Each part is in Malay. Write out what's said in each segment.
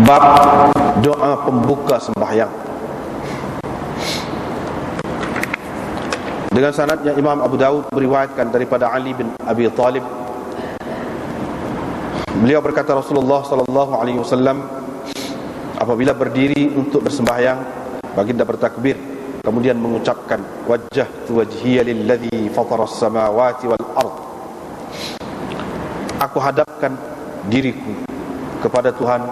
Bab doa pembuka sembahyang. Dengan sanadnya Imam Abu Daud meriwayatkan daripada Ali bin Abi Talib, beliau berkata, Rasulullah sallallahu alaihi wasallam apabila berdiri untuk bersembahyang, baginda bertakbir, kemudian mengucapkan, wajjahtu wajhiya lilladzi fataras samawati wal ard. Aku hadapkan diriku kepada Tuhan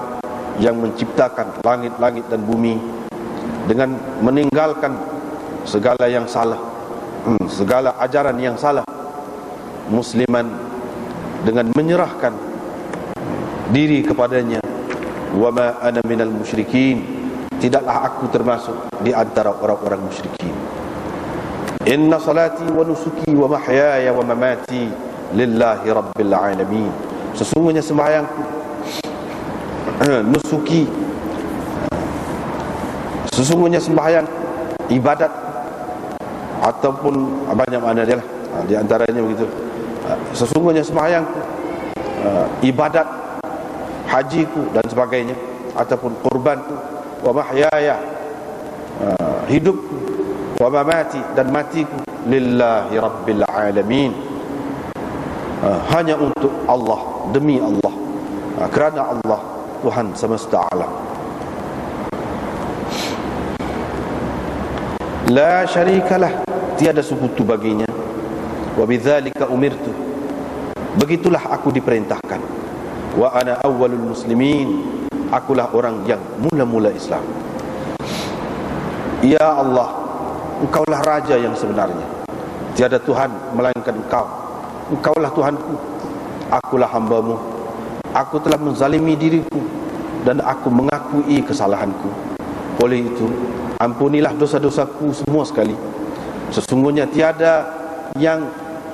yang menciptakan langit-langit dan bumi, dengan meninggalkan segala yang salah, segala ajaran yang salah, musliman, dengan menyerahkan diri kepadanya. Wa ma ana minal musyrikin, tidaklah aku termasuk di antara orang-orang musyrikin. Inna salati wa nusuki wa mahyaya wa mamati lillahi rabbil alamin. Sesungguhnya sembahyangku, nusuki, sesungguhnya sembahyang, ibadat, ataupun banyak makna dia lah, di antaranya begitu. Sesungguhnya sembahyang, ibadat, hajiku dan sebagainya, ataupun kurbanku, wa mahyaya, hidupku, wa mamati, dan matiku, lillahi rabbil alamin, hanya untuk Allah, demi Allah, kerana Allah, Tuhan semesta alam. La syarikalah, tiada sekutu baginya. Wa bidzalika umirtu, begitulah aku diperintahkan. Wa ana awwalul muslimin, akulah orang yang mula-mula Islam. Ya Allah, Engkaulah Raja yang sebenarnya, tiada Tuhan melainkan Engkau. Engkaulah Tuhanku, akulah hamba-Mu. Aku telah menzalimi diriku dan aku mengakui kesalahanku. Oleh itu, ampunilah dosa-dosaku semua sekali. Sesungguhnya tiada yang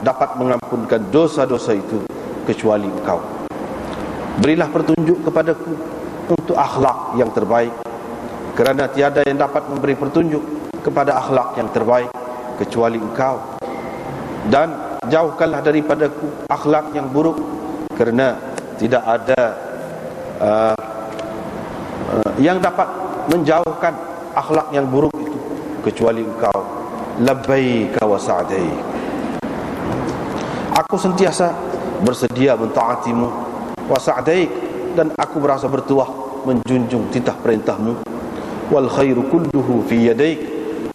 dapat mengampunkan dosa-dosa itu kecuali Engkau. Berilah petunjuk kepadaku untuk akhlak yang terbaik, kerana tiada yang dapat memberi petunjuk kepada akhlak yang terbaik kecuali Engkau. Dan jauhkanlah daripadaku akhlak yang buruk, kerana tidak ada yang dapat menjauhkan akhlak yang buruk itu kecuali Engkau. Labbaika wa sa'daik, aku sentiasa bersedia mentaatimu. Wa sa'daik, dan aku berasa bertuah menjunjung titah perintahmu. Wal khairu kulluhu fi yadaik,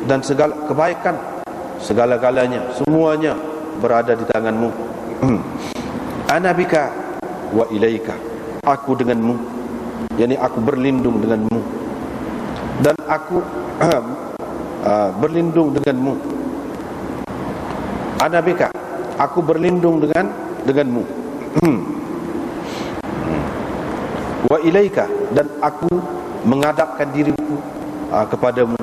dan segala kebaikan, segala-galanya, semuanya berada di tanganmu. Ana bika wa ilaika, aku denganmu, yakni aku berlindung denganmu, dan aku berlindung denganmu. Ana bika, aku berlindung denganmu. Wa ilaika, dan aku menghadapkan diriku kepadamu.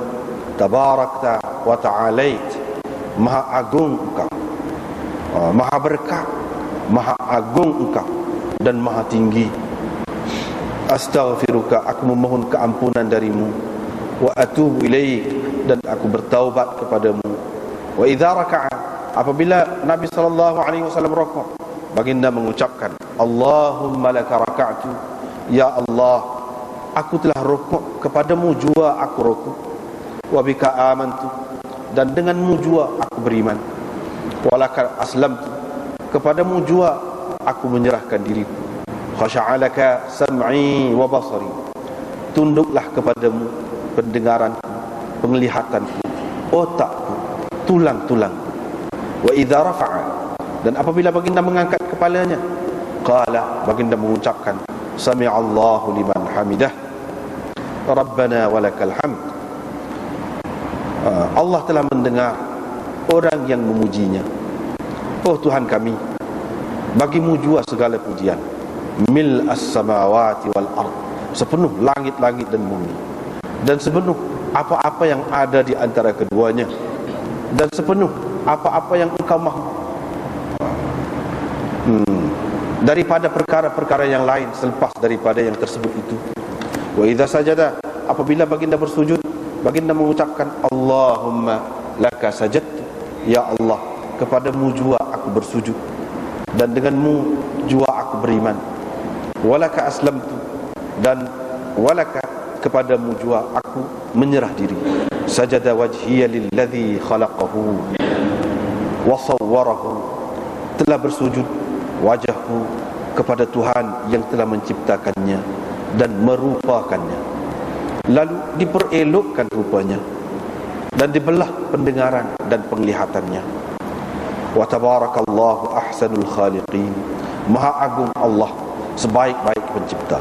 Tabarakta wa ta'alait, maha agung Engkau, maha berkah, maha agung Engkau, dan maha tinggi. Astaghfiruka, aku memohon keampunan darimu. Wa atubu ilaik, dan aku bertaubat kepadamu. Wa idza raka'a, apabila Nabi sallallahu alaihi wasallam rukuk, baginda mengucapkan, Allahumma laka raka'tu, ya Allah, aku telah rukuk kepadamu jua aku rukuk. Wa bika amantu, dan denganmu jua aku beriman. Wa laka aslamtu, kepadamu jua aku menyerahkan diriku. Khasha'alaka sam'i wa basari, tunduklah kepadamu pendengaranku, penglihatanku, otakku, tulang-tulangku. Wa idza rafa'a, dan apabila baginda mengangkat kepalanya, qala, baginda mengucapkan, sami'allahu liman hamidah, rabbana walakal hamd, Allah telah mendengar orang yang memujinya. Oh Tuhan kami, bagimu jua segala pujian. Mil as-samawati wal ard, sepenuh langit-langit dan bumi, dan sepenuh apa-apa yang ada di antara keduanya, dan sepenuh apa-apa yang Engkau mahu daripada perkara-perkara yang lain selepas daripada yang tersebut itu. Wa idza sajada, apabila baginda bersujud, baginda mengucapkan, Allahumma laka sajadtu, ya Allah, kepadamu jua aku bersujud, dan denganmu jua aku beriman. Walaka aslamtu, dan walaka, kepadamu jua aku menyerah diri. Sajada wajhiya lilladzi khalaqahu wa sawwarahu, telah bersujud wajahku kepada Tuhan yang telah menciptakannya dan merupakannya, lalu diperelokkan rupanya dan dibelah pendengaran dan penglihatannya. Wa tabarakallahu ahsanul khaliqin, maha agung Allah, sebaik-baik pencipta.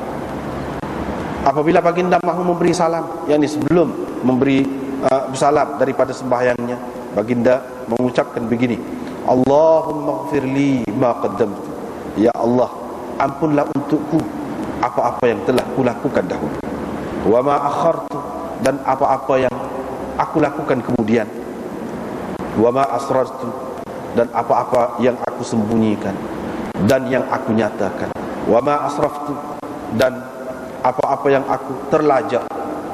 Apabila baginda mahu memberi salam, yakni sebelum memberi salam daripada sembahyangnya, baginda mengucapkan begini: Allahumma ighfirli ma qaddamtu, ya Allah, ampunlah untukku apa-apa yang telah kulakukan dahulu, wa ma akhartu, dan apa-apa yang aku lakukan kemudian, wa ma asrartu, dan apa-apa yang aku sembunyikan dan yang aku nyatakan, wa ma asraftu, dan apa-apa yang aku terlajak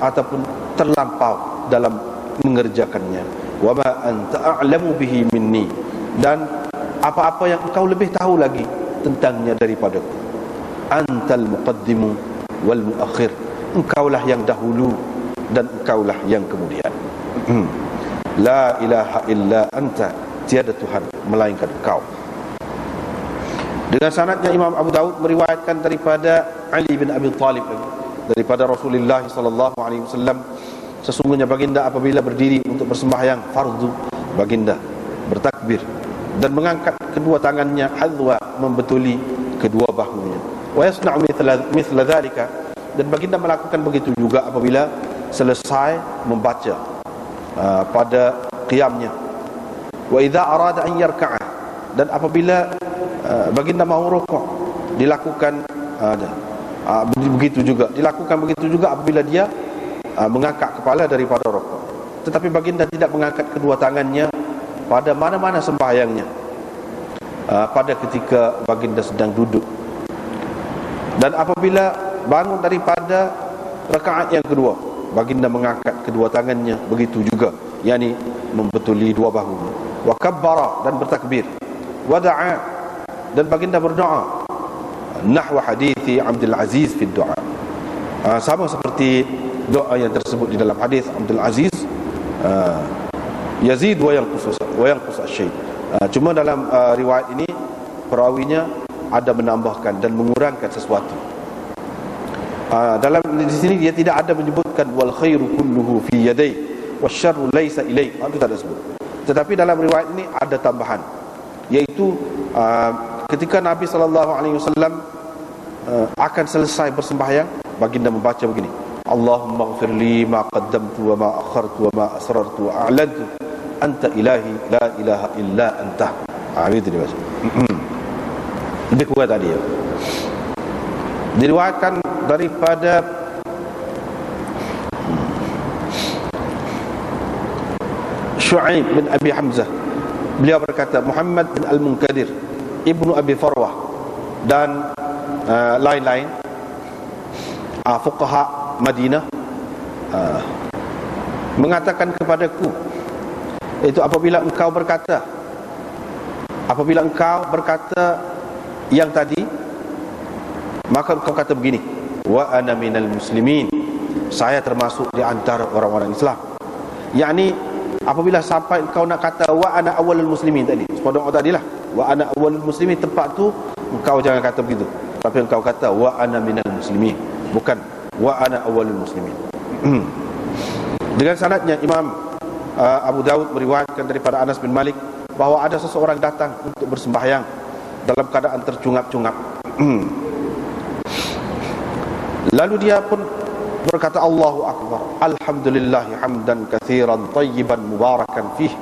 ataupun terlampau dalam mengerjakannya, wa ma anta a'lamu bihi minni, dan apa-apa yang engkau lebih tahu lagi tentangnya daripadaku. Antal muqaddimu wal muakhir, engkaulah yang dahulu dan engkaulah yang kemudian. La ilaha illa anta, tiada Tuhan melainkan engkau. Dengan sanadnya Imam Abu Daud meriwayatkan daripada Ali bin Abi Thalib, daripada Rasulullah sallallahu alaihi wasallam, sesungguhnya baginda apabila berdiri untuk bersembahyang fardu, baginda bertakbir dan mengangkat kedua tangannya hadwa, membetuli kedua bahunya. Wa yasna'u mithla dhalika, dan baginda melakukan begitu juga apabila selesai membaca pada qiyamnya. Wa idza arada an yarka'a, dan apabila baginda mahu rukuk, dilakukan begitu juga. Dilakukan begitu juga apabila dia mengangkat kepala daripada rukuk. Tetapi baginda tidak mengangkat kedua tangannya pada mana-mana sembahyangnya, pada ketika baginda sedang duduk. Dan apabila bangun daripada rakaat yang kedua, baginda mengangkat kedua tangannya begitu juga, yakni membetuli dua bahu. Wa kabbara, dan bertakbir. Wa da'a, dan baginda berdoa nahwa hadithi Abdul Aziz fi doa, sama seperti doa yang tersebut di dalam hadis Abdul Aziz, yazid wa yanqus asy-syai'. Cuma dalam riwayat ini perawinya ada menambahkan dan mengurangkan sesuatu. Dalam di sini dia tidak ada menyebutkan wal khairu kulluhu fi yadai wasyarru laisa ilaik, itu tak ada sebut. Tetapi dalam riwayat ini ada tambahan, yaitu ketika Nabi SAW akan selesai bersembahyang, baginda membaca begini: Allahumma ighfirli ma qaddamtu wa ma akhartu wa ma asrartu wa a'lantu, anta ilahi la ilaha illa anta. Itu dia baca. Lebih kuat tadi ya. Diriwayatkan daripada Syu'aib bin Abi Hamzah, beliau berkata Muhammad bin Al-Munkadir Ibnu Abi Farwah dan lain-lain fuqaha Madinah mengatakan kepadaku, itu apabila engkau berkata yang tadi, maka engkau kata begini: wa ana minal muslimin, saya termasuk di antara orang-orang Islam. Yakni apabila sampai engkau nak kata wa ana awwalul muslimin tadi, sepotong tadi lah, wa ana awwalul muslimin, tempat tu engkau jangan kata begitu, tapi engkau kata wa ana minal muslimin, bukan wa ana awwalul muslimin. Dengan sanadnya Imam Abu Daud meriwayatkan daripada Anas bin Malik bahawa ada seseorang datang untuk bersembahyang dalam keadaan tercungap-cungap. Lalu dia pun berkata Allahu Akbar, alhamdulillahi hamdan katsiran tayyiban mubarakan fih.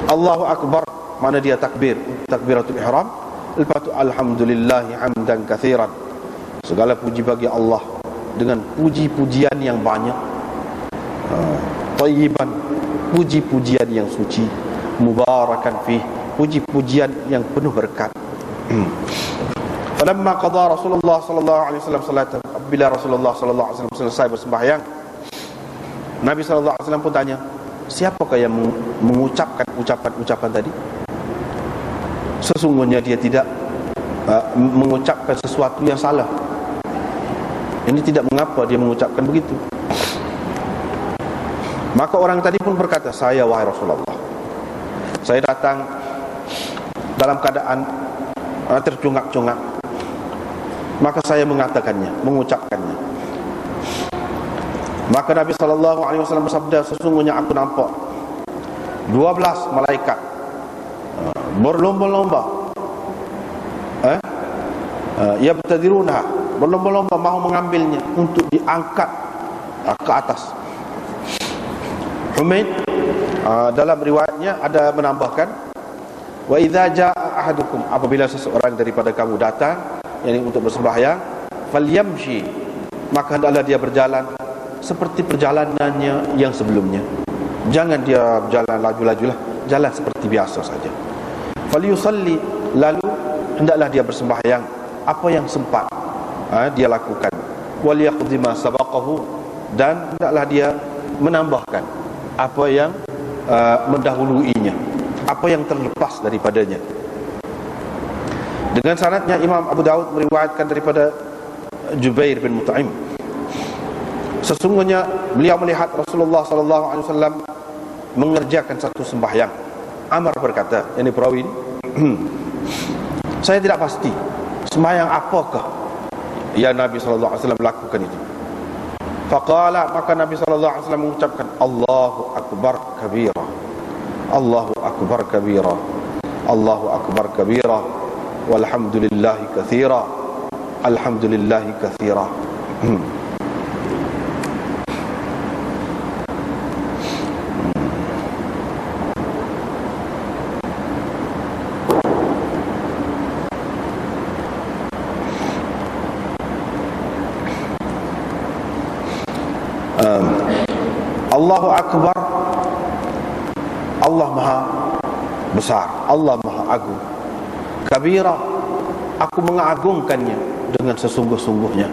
Allahu Akbar, mana dia takbir, takbiratul ihram. Lepas tu alhamdulillahi hamdan katsiran, segala puji bagi Allah dengan puji-pujian yang banyak. Tayyiban, puji-pujian yang suci. Mubarakan fih, puji-pujian yang penuh berkat. Falamma qada Rasulullah sallallahu alaihi wasallam salatan, bila Rasulullah sallallahu alaihi wasallam selesai bersembahyang, Nabi sallallahu alaihi wasallam pun tanya, siapakah yang mengucapkan ucapan-ucapan tadi? Sesungguhnya dia tidak mengucapkan sesuatu yang salah. Ini tidak mengapa dia mengucapkan begitu. Maka orang tadi pun berkata, saya wahai Rasulullah, saya datang dalam keadaan tercungak-cungak, maka saya mengatakannya, mengucapkannya. Maka Nabi SAW bersabda, sesungguhnya aku nampak 12 malaikat berlomba-lomba, yabtadiruna, berlomba-lomba mahu mengambilnya untuk diangkat ke atas. Humaid dalam riwayatnya ada menambahkan, wa idza jaa ahadukum, apabila seseorang daripada kamu datang, yakni untuk bersembahyang, falyamshi, maka hendaklah dia berjalan seperti perjalanannya yang sebelumnya. Jangan dia berjalan laju-lajulah, jalan seperti biasa saja. Falyusalli, lalu hendaklah dia bersembahyang apa yang sempat dia lakukan. Waliyaqdi ma sabaqahu, dan hendaklah dia menambahkan apa yang mendahuluinya, apa yang terlepas daripadanya. Dengan sanadnya Imam Abu Daud meriwayatkan daripada Jubair bin Mut'im, sesungguhnya beliau melihat Rasulullah SAW mengerjakan satu sembahyang. Amr berkata, ini perawi ini, saya tidak pasti sembahyang apakah yang Nabi SAW lakukan itu. Faqala, maka Nabi SAW mengucapkan, Allahu Akbar kabira, Allahu Akbar kabira, Allahu Akbar kabira, walhamdulillahi kathira, alhamdulillahi kathira. Allahu Akbar, Allah Maha Besar, Allah Maha Agung. Kabira, aku mengagungkannya dengan sesungguh-sungguhnya.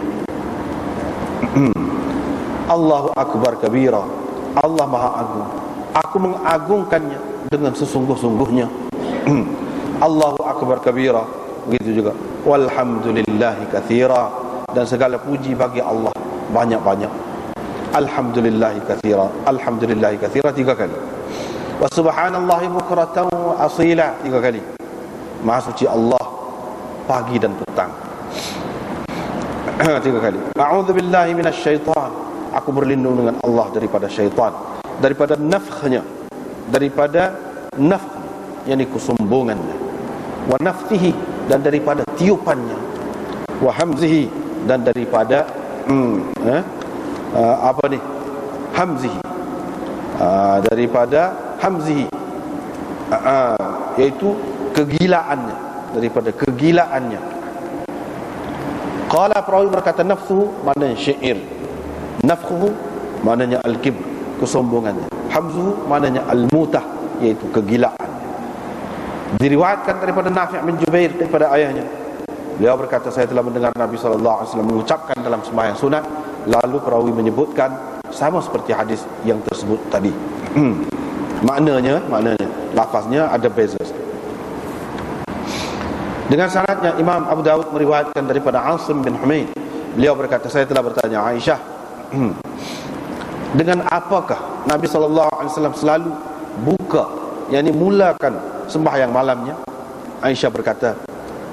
Allahu Akbar kabira, Allah Maha Agung, aku mengagungkannya dengan sesungguh-sungguhnya. Allahu Akbar kabira, begitu juga. Walhamdulillahi katsira, dan segala puji bagi Allah banyak-banyak. Alhamdulillahi katsira, alhamdulillahi katsira 3 kali. Wa subhanallahi bukratan wa asila 3 kali. Maha suci Allah pagi dan petang 3 kali. A'udzu billahi minasyaitan, aku berlindung dengan Allah daripada syaitan, daripada nafkhnya, daripada nafkh, yakni kesombongannya, wa nafthihi, dan daripada tiupannya, wa hamzihi, dan daripada hamzihi, daripada hamzihi, yaitu kegilaannya, daripada kegilaannya. Qala, perawi berkata, nafsuhu maknanya syair, nafkhuhu maknanya al-kibr, kesombongannya, hamzuhu maknanya al-mutah, yaitu kegilaan. Diriwayatkan daripada Nafi' bin Jubair daripada ayahnya, beliau berkata, saya telah mendengar Nabi SAW mengucapkan dalam sembahyang sunat. Lalu perawi menyebutkan sama seperti hadis yang tersebut tadi. Maknanya lafaznya ada beza. Dengan sanadnya Imam Abu Daud meriwayatkan daripada Asim bin Humaid, beliau berkata, saya telah bertanya Aisyah, dengan apakah Nabi SAW selalu buka, yakni mulakan sembahyang malamnya? Aisyah berkata,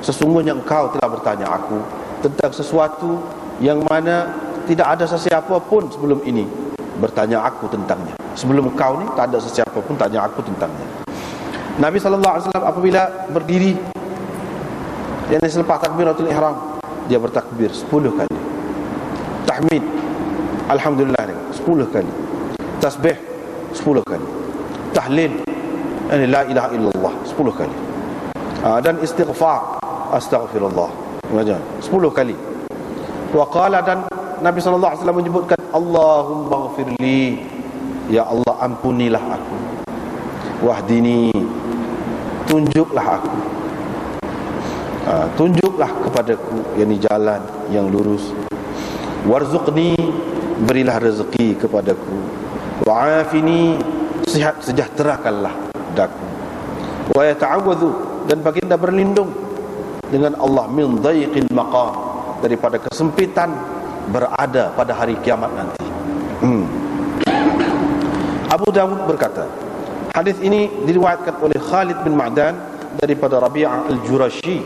sesungguhnya engkau telah bertanya aku tentang sesuatu yang mana tidak ada sesiapa pun sebelum ini bertanya aku tentangnya. Sebelum kau ni tak ada sesiapa pun tanya aku tentangnya. Nabi SAW apabila berdiri, yang selepas takbiratul ihram, dia bertakbir 10 kali, tahmid alhamdulillah 10 kali, tasbih 10 kali, tahlil la ilaha illallah 10 kali, dan istighfar astaghfirullah 10 kali. Wa qala, dan Nabi SAW menyebutkan, Allahumma ghafirli, ya Allah ampunilah aku, wahdini, tunjuklah aku, tunjuklah kepadaku, yakni jalan yang lurus, warzuqni, berilah rezeki kepadaku, wa'afini, sihat sejahterakanlah daku, wa yata'awadhu, dan baginda berlindung, dengan Allah min dhaiqil maqam, daripada kesempitan berada pada hari kiamat nanti. Abu Dawud berkata, hadis ini diriwayatkan oleh Khalid bin Ma'dan daripada Rabi'ah al-Jurashi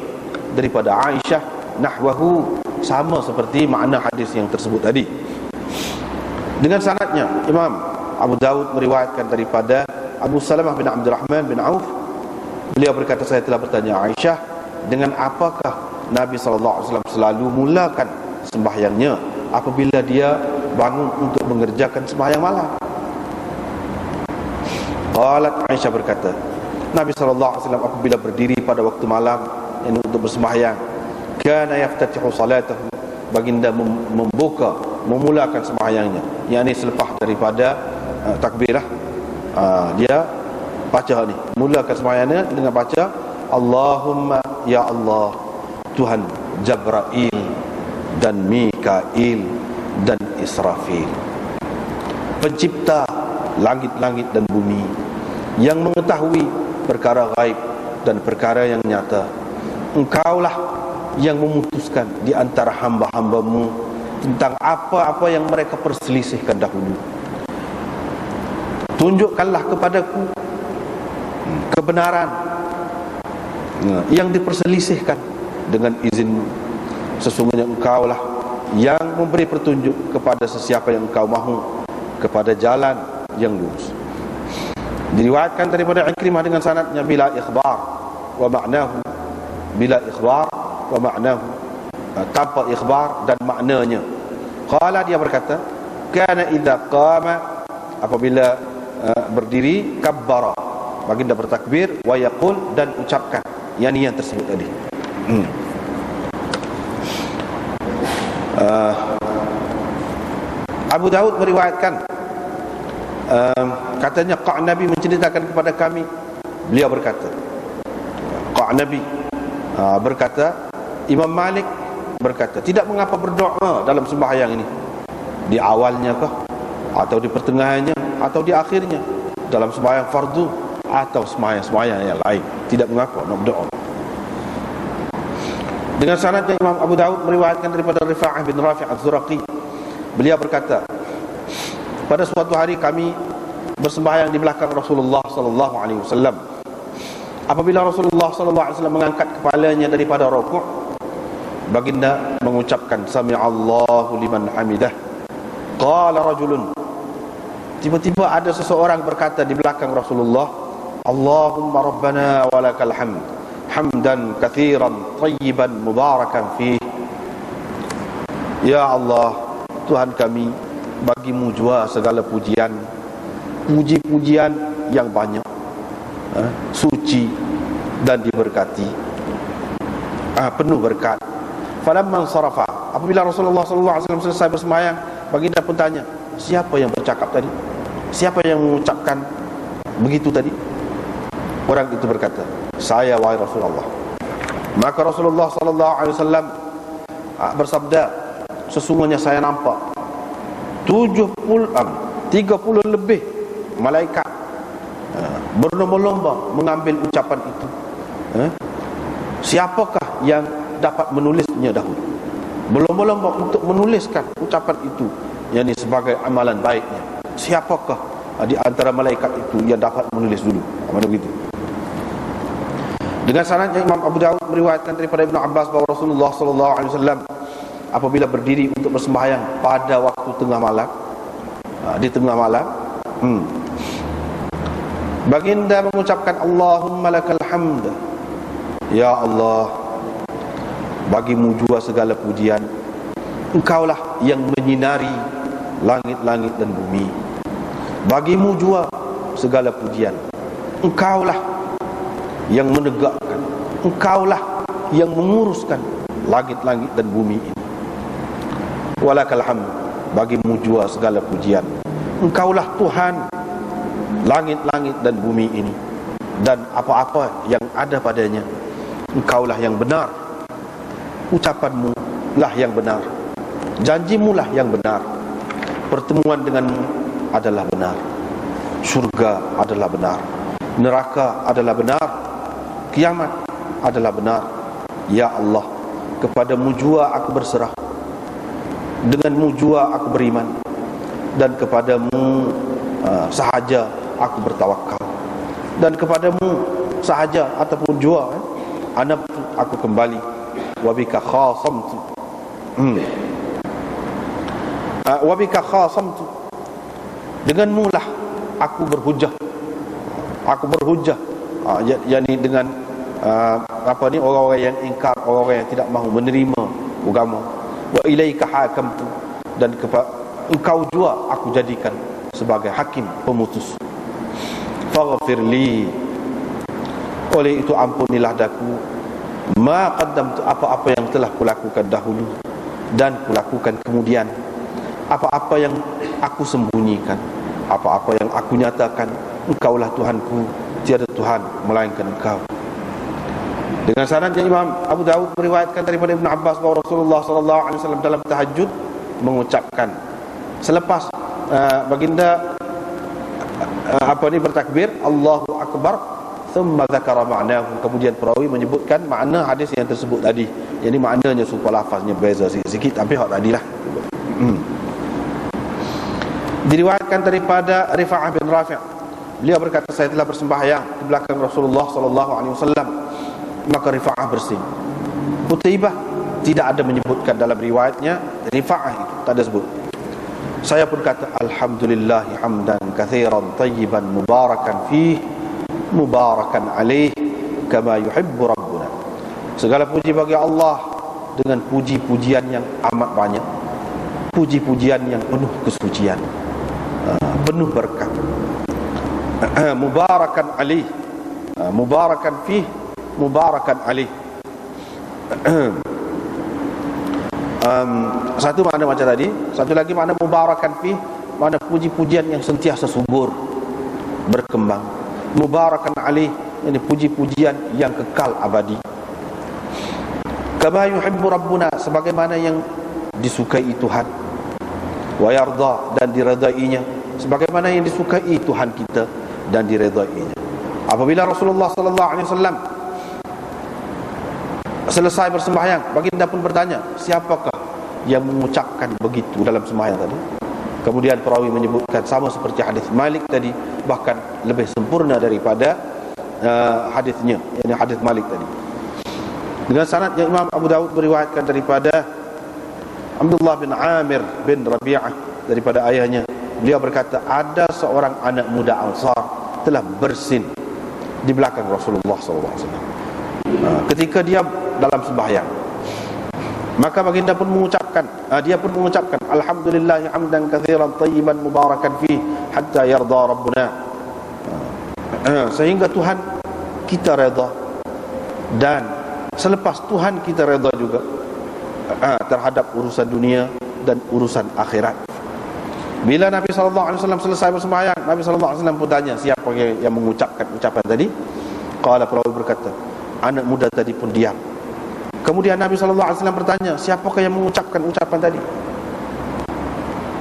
daripada Aisyah, nahwahu, sama seperti makna hadis yang tersebut tadi. Dengan sanadnya, Imam Abu Dawud meriwayatkan daripada Abu Salamah bin Abdurrahman bin Auf. Beliau berkata, saya telah bertanya Aisyah, dengan apakah Nabi SAW selalu mulakan sembahyangnya apabila dia bangun untuk mengerjakan sembahyang malam? Qalat, Aisyah berkata, Nabi SAW apabila berdiri pada waktu malam ini untuk bersembahyang, kana yaftatihu salatahu, baginda memulakan sembahyangnya, yakni selepas daripada takbirah, dia baca ni, mulakan sembahyangnya dengan baca Allahumma ya Allah, Tuhan Jabrail dan Mikail dan Israfil, pencipta langit-langit dan bumi, yang mengetahui perkara gaib dan perkara yang nyata. Engkaulah yang memutuskan di antara hamba-hambamu tentang apa-apa yang mereka perselisihkan dahulu. Tunjukkanlah kepadaku kebenaran yang diperselisihkan dengan izin. Sesungguhnya engkaulah yang memberi petunjuk kepada sesiapa yang engkau mahu kepada jalan yang lurus. Diriwayatkan daripada Ikrimah dengan sanadnya bila ikhbar wa ma'nahu, bila ikhbar wa ma'nahu, tanpa ikhbar dan maknanya. Qala, dia berkata, kana idza qama, apabila berdiri, kabbara, baginda bertakbir, wa yaqul, dan ucapkan yang tersebut tadi. Abu Daud meriwayatkan, katanya Qa'nabi menceritakan kepada kami, beliau berkata, Qa'nabi berkata, Imam Malik berkata, tidak mengapa berdoa dalam sembahyang ini, di awalnya kah, atau di pertengahannya, atau di akhirnya, dalam sembahyang fardu atau sembahyang yang lain, tidak mengapa nak berdoa. Dengan sanadnya Imam Abu Daud meriwayatkan daripada Rifa'ah bin Rafi' az-Zuraqi, beliau berkata, pada suatu hari kami bersembahyang di belakang Rasulullah sallallahu alaihi wasallam. Apabila Rasulullah sallallahu alaihi wasallam mengangkat kepalanya daripada rukuk, baginda mengucapkan sami'allahu liman hamidah. Qala rajulun, tiba-tiba ada seseorang berkata di belakang Rasulullah, Allahumma rabbana walakal hamd, hamdan katsiran tayyiban mubarakan fih. Ya Allah, Tuhan kami, bagimu jua segala pujian, puji-pujian yang banyak, suci dan diberkati, penuh berkat. Falamman sarafa, apabila Rasulullah SAW selesai bersembahyang, baginda pun tanya, siapa yang bercakap tadi? Siapa yang mengucapkan begitu tadi? Orang itu berkata, saya wahai Rasulullah. Maka Rasulullah SAW bersabda, sesungguhnya saya nampak 30 lebih malaikat berlomba-lomba mengambil ucapan itu. Siapakah yang dapat menulisnya dahulu? Berlomba-lomba untuk menuliskan ucapan itu, yakni sebagai amalan baiknya. Siapakah di antara malaikat itu yang dapat menulis dulu? Mana begitu? Dengan sanadnya Imam Abu Dawud meriwayatkan daripada Ibnu Abbas bahawa Rasulullah SAW apabila berdiri untuk bersembahyang pada waktu tengah malam, di tengah malam, baginda mengucapkan Allahumma lakal hamd, ya Allah, bagimu jua segala pujian, engkaulah yang menyinari langit-langit dan bumi, bagimu jua segala pujian, engkaulah yang menegakkan, engkaulah yang menguruskan langit-langit dan bumi ini. Walakal hamd, bagimu jua segala pujian, engkaulah Tuhan langit-langit dan bumi ini dan apa-apa yang ada padanya. Engkaulah yang benar, ucapanmu lah yang benar, janjimu lah yang benar, pertemuan denganmu adalah benar, surga adalah benar, neraka adalah benar, kiamat adalah benar, Ya Allah, kepadamu jua aku berserah, denganmu jua aku beriman, dan kepadamu sahaja aku bertawakal, dan kepadamu sahaja ataupun jua aku kembali. Wabika khasamtu, wabika khasamtu, denganmu lah aku berhujah. Aku berhujah, yakni dengan orang-orang yang ingkar, orang-orang yang tidak mahu menerima agama. Wa ilaika hakamtu, dan engkau jua aku jadikan sebagai hakim pemutus. Faghfirli, oleh itu ampunilah daku, ma qaddamtu, apa-apa yang telah kulakukan dahulu dan kulakukan kemudian, apa-apa yang aku sembunyikan, apa-apa yang aku nyatakan. Engkaulah Tuhanku, tiada Tuhan melainkan Engkau. Dengan sanadnya Imam Abu Daud meriwayatkan daripada Ibn Abbas bahawa Rasulullah SAW dalam tahajud mengucapkan selepas baginda bertakbir Allahu Akbar, thumma dzakara ma'nahu, kemudian perawi menyebutkan makna hadis yang tersebut tadi. Jadi maknanya supaya lafaznya beza sikit tapi hak tadilah. Diriwayatkan daripada Rifa'ah bin Rafi', beliau berkata, saya telah bersembahyang di belakang Rasulullah SAW, maka Rifa'ah bersin. Qutaibah tidak ada menyebutkan dalam riwayatnya Rifa'ah itu, tak ada sebut. Saya pun kata alhamdulillahi hamdan katsiran tayyiban mubarakan fih mubarakan alaih kama yuhibbu rabbuna. Segala puji bagi Allah dengan puji-pujian yang amat banyak, puji-pujian yang penuh kesucian, penuh berkah. Mubarakan alaih, mubarakan fih mubarakan alaih. Satu makna macam tadi. Satu lagi makna mubarakan fi, makna puji-pujian yang sentiasa subur, berkembang. Mubarakan alaih, ini puji-pujian yang kekal abadi. Kama yuhibbu rabbuna, sebagaimana yang disukai Tuhan. Wa yarda, dan diredainya, sebagaimana yang disukai Tuhan kita dan diredainya. Apabila Rasulullah SAW selesai bersembahyang, baginda pun bertanya, siapakah yang mengucapkan begitu dalam sembahyang tadi? Kemudian perawi menyebutkan sama seperti hadis Malik tadi, bahkan lebih sempurna daripada hadisnya, yakni hadis Malik tadi. Dengan sanad yang Imam Abu Daud meriwayatkan daripada Abdullah bin Amir bin Rabi'ah daripada ayahnya, beliau berkata, ada seorang anak muda Ansar telah bersin di belakang Rasulullah SAW ketika dia dalam sembahyang. Maka baginda pun mengucapkan, dia pun mengucapkan alhamdulillah hamdan katsiran tayyiban mubarakan fi hatta yarda rabbuna, sehingga Tuhan kita redha, dan selepas Tuhan kita redha juga terhadap urusan dunia dan urusan akhirat. Bila Nabi SAW selesai bersembahyang, Nabi SAW pun tanya, siapa yang mengucapkan ucapan tadi? Qala, perawi berkata, anak muda tadi pun diam. Kemudian Nabi SAW bertanya, siapakah yang mengucapkan ucapan tadi?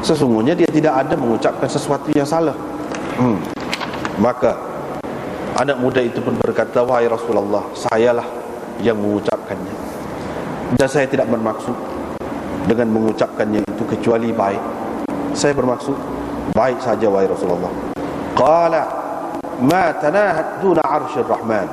Sesungguhnya dia tidak ada mengucapkan sesuatu yang salah. Maka anak muda itu pun berkata, wahai Rasulullah, sayalah yang mengucapkannya, dan saya tidak bermaksud dengan mengucapkannya itu kecuali baik. Saya bermaksud baik saja, wahai Rasulullah. Qala ma tanahat duna arsyir rahman.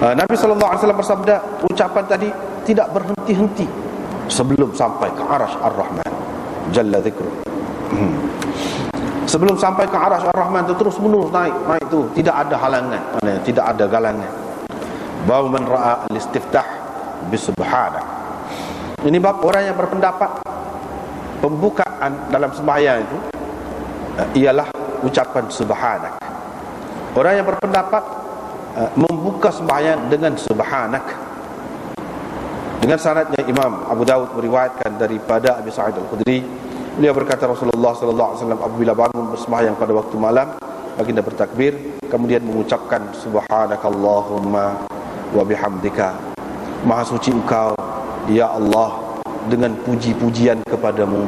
Nabi SAW bersabda, ucapan tadi tidak berhenti-henti sebelum sampai ke arasy ar-Rahman Jalla dzikruh. Sebelum sampai ke arasy ar-Rahman itu terus menerus naik tu, tidak ada halangan, tidak ada galangan. Bab man ra'a al-istiftah bi subhanak. Ini bab orang yang berpendapat pembukaan dalam sembahyang itu ialah ucapan subhanak. Orang yang berpendapat membuka sembahyang dengan subhanak. Dengan sanadnya Imam Abu Daud meriwayatkan daripada Abi Sa'id Al-Khudri, beliau berkata, Rasulullah SAW apabila bangun bersembahyang pada waktu malam, baginda bertakbir, kemudian mengucapkan subhanakallahumma wa bihamdika, maha suci engkau ya Allah dengan puji-pujian kepadamu,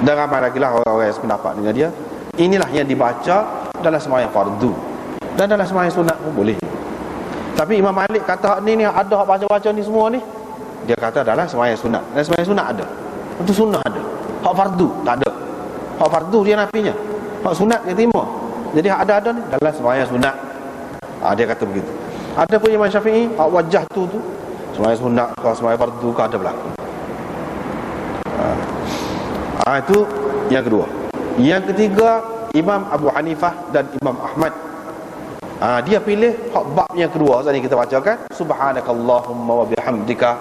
Dan ramai lagi lah orang-orang yang sependapat dengan dia. Inilah yang dibaca dalam sembahyang fardu, dan dalam sembahyang sunat pun boleh. Tapi Imam Malik kata hak ni ada hak baca-baca ni semua ni, dia kata dalam sembahyang sunat. Dalam sembahyang sunat ada, itu sunnah ada. Hak fardu tak ada. Hak fardu dia nafinya, hak sunat dia terima. Jadi hak ada ni dalam sembahyang sunat. Dia kata begitu. Ada pun Imam Syafi'i, hak wajah tu sembahyang sunat ke sembahyang fardu ke ada berlaku. Itu yang kedua. Yang ketiga, Imam Abu Hanifah dan Imam Ahmad, dia pilih hak bab yang kedua. Tadi kita bacakan, subhanakallahumma wa bihamdika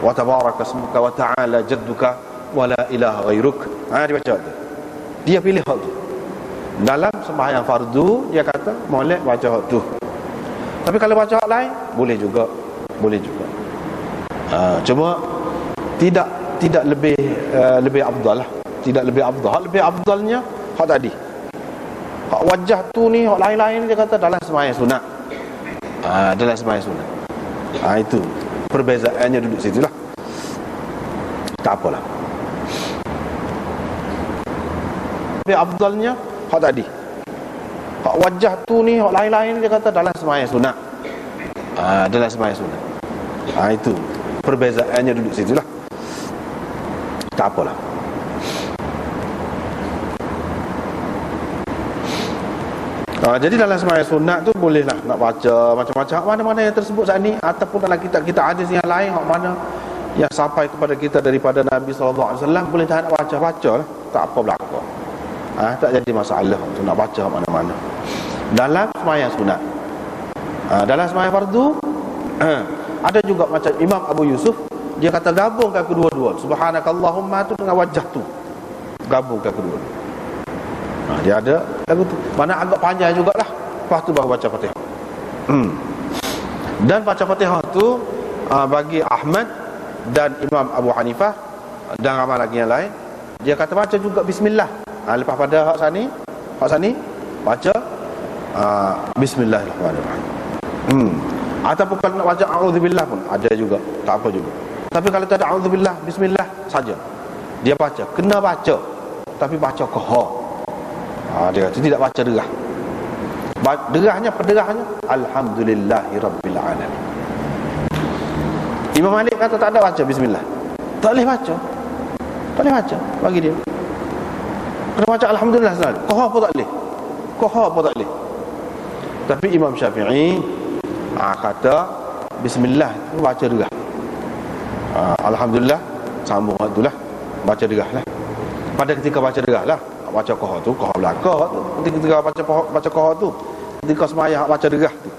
wa tabaraka ismuka wa ta'ala jadduka wa la ilaha ghairuk. Dia baca tu. Dia pilih hak tu. Dalam sembahyang fardu dia kata molek baca hak tu. Tapi kalau baca hak lain boleh juga. Boleh juga. Cuma tidak lebih afdal lah. Tidak lebih afdal. Hak lebih afdalnya hak tadi. Hak wajah tu ni, hak lain-lain dia kata dalam sembahyang sunat. Dalam sembahyang sunat. Itu perbezaannya duduk situ lah. Tak apalah. Lebih afdalnya hak tadi. Hak wajah tu ni, hak lain-lain dia kata dalam sembahyang sunat. Dalam sembahyang sunat. Itu perbezaannya duduk situ lah. Tak apalah. Jadi dalam sembahyang sunat tu bolehlah nak baca macam-macam hak mana-mana yang tersebut saat ni, ataupun dalam kitab-kitab hadis yang lain hak mana yang sampai kepada kita daripada Nabi SAW, boleh tak nak baca lah. Tak apa berlaku. Tak jadi masalah untuk nak baca hak mana-mana dalam sembahyang sunat. Dalam sembahyang fardu ada juga macam Imam Abu Yusuf, dia kata gabungkan kedua-dua, subhanakallahumma tu dengan wajah tu, gabungkan kedua-dua. Dia ada lagu tu, mana agak panjang jugalah. Lepas tu baru baca Fatihah. Dan baca Fatihah tu bagi Ahmad dan Imam Abu Hanifah dan ramai lagi yang lain, dia kata baca juga bismillah. Lepas pada hak sani baca bismillahirrahmanirrahim. Ataupun kalau nak baca a'udzubillah pun ada juga, tak apa juga. Tapi kalau tak ada a'udzubillah, bismillah saja dia baca. Kena baca, tapi baca kohar. Dia kata tidak baca derah. Derahnya alhamdulillahirabbil alamin. Imam Malik kata tak ada baca bismillah. Tak boleh baca. Tak boleh baca bagi dia. Kena baca alhamdulillah selalu. Kohar pun tak boleh. Kohar pun tak boleh. Tapi Imam Syafi'i kata bismillah tu baca derah. Alhamdulillah sambung waktu lah, baca derah lah. Pada ketika baca derah lah, baca kohar tu, kohar belakang tu. Ketika baca kohar tu, ketika semayang baca derah tu,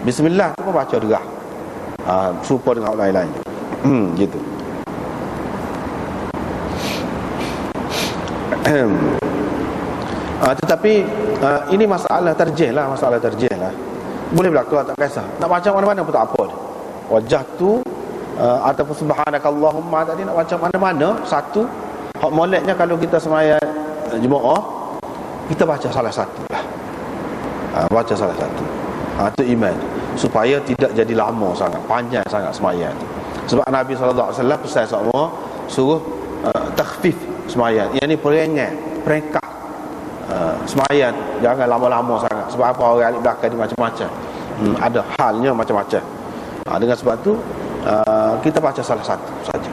bismillah tu pun baca derah. Serupa dengan lain-lain. Gitu. Tetapi ini masalah tarjih lah. Boleh berlaku, tak kisah. Nak baca mana-mana pun tak apa. Wajah tu ataupun subhanakallahumma tadi nak baca mana-mana satu. Hak moleknya kalau kita semayang jemaah, kita baca salah satu lah. Baca salah satu. Itu iman, supaya tidak jadi lama sangat, panjang sangat semayang. Sebab Nabi SAW pesan semua suruh takhfif semayang. Yang ni peringkat semayang, jangan lama-lama sangat. Sebab apa, orang di belakang ni macam-macam. Ada halnya macam-macam. Dengan sebab tu kita baca salah satu saja.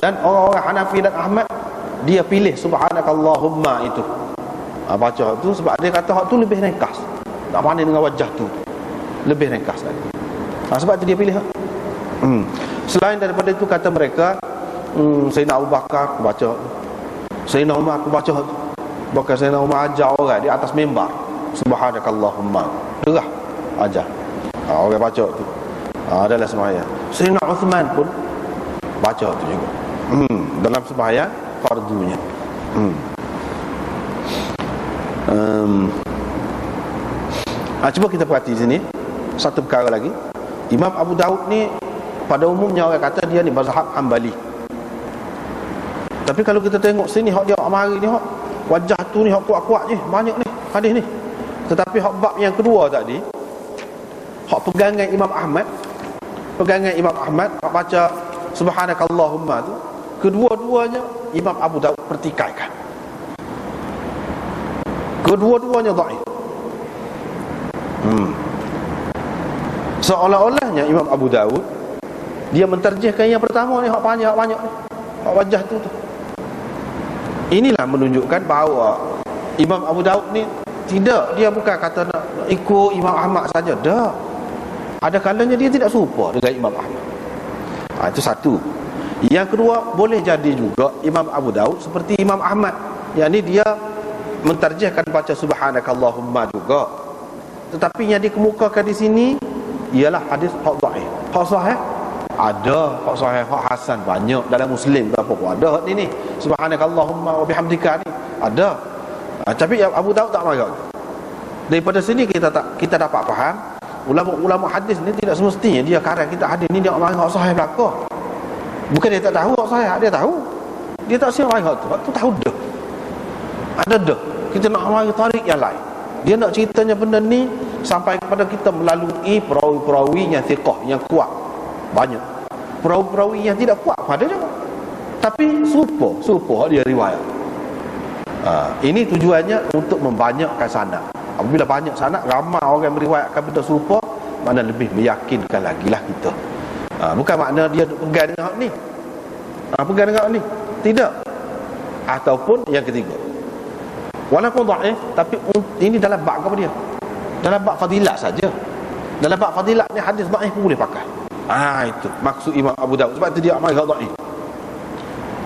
Dan orang-orang Hanafi dan Ahmad, dia pilih subhanakallahumma itu. Baca hak tu sebab dia kata hak tu lebih ringkas. Tak pandai dengan wajah tu, lebih ringkas lagi. Sebab tu dia pilih hak. Selain daripada itu kata mereka, Sayyidina Abu Bakar aku baca, Sayyidina Umar aku baca hak tu. Bahkan Sayyidina Umar ajar orang di atas mimbar, subhanakallahumma, derah ajar. Orang baca tu dalam sembahyang. Sayyidina Uthman pun baca tu juga dalam sembahyang fardunya. Cuba kita perhati sini satu perkara lagi. Imam Abu Daud ni pada umumnya orang kata dia ni mazhab Hambali. Tapi kalau kita tengok sini hak dia mari ni, hak wajah tu ni hak kuat-kuat je, banyak ni hadis ni. Tetapi hak bab yang kedua tadi, hak pegangan Imam Ahmad, hak baca subhanakallahumma tu, kedua-duanya Imam Abu Daud pertikaikan. Kedua-duanya dhaif. Seolah-olahnya Imam Abu Daud dia menterjihkan yang pertama ni, hak banyak ni, hak wajah tu. Inilah menunjukkan bahawa Imam Abu Daud ni tidak, dia bukan kata nak ikut Imam Ahmad saja. Dah, ada kalanya dia tidak serupa dengan Imam Ahmad. Itu satu. Yang kedua, boleh jadi juga Imam Abu Daud seperti Imam Ahmad, yang ni dia mentarjihkan baca subhanakallahumma juga, tetapi yang dikemukakan di sini ialah hadis hak dhaif. Hak sahih ada, hak sahih, hak hasan banyak dalam Muslim ke apa pun ada. Hak ni subhanakallahumma wa bihamdika ni ada. Tapi Abu Daud tak marah. Daripada sini kita dapat faham ulama-ulama hadis ni tidak semestinya dia karang kita hadis ni dia marah hak sahih belaka. Bukan dia tak tahu hak sahih, dia tahu. Dia tak siap marah tu tahu dah. Ada dah. Kita nak mari tarik yang lain. Dia nak ceritanya benda ni sampai kepada kita melalui perawi-perawi yang thiqah, yang kuat. Banyak perawi-perawi yang tidak kuat pada juga, tapi serupa dia riwayat. Ini tujuannya untuk membanyakkan sanad. Apabila banyak sanad, ramai orang meriwayatkan benda serupa, mana lebih meyakinkan lagi lah kita. Bukan makna dia pegang dengan hak ni, pegang dengan hak ni, tidak. Ataupun yang ketiga, walaupun dhaif, tapi ini dalam bab apa dia? Dalam bab fadilat saja. Dalam bab fadilat ni hadis dhaif pun boleh pakai. Itu maksud Imam Abu Daud. Sebab tu dia amal hak dhaif.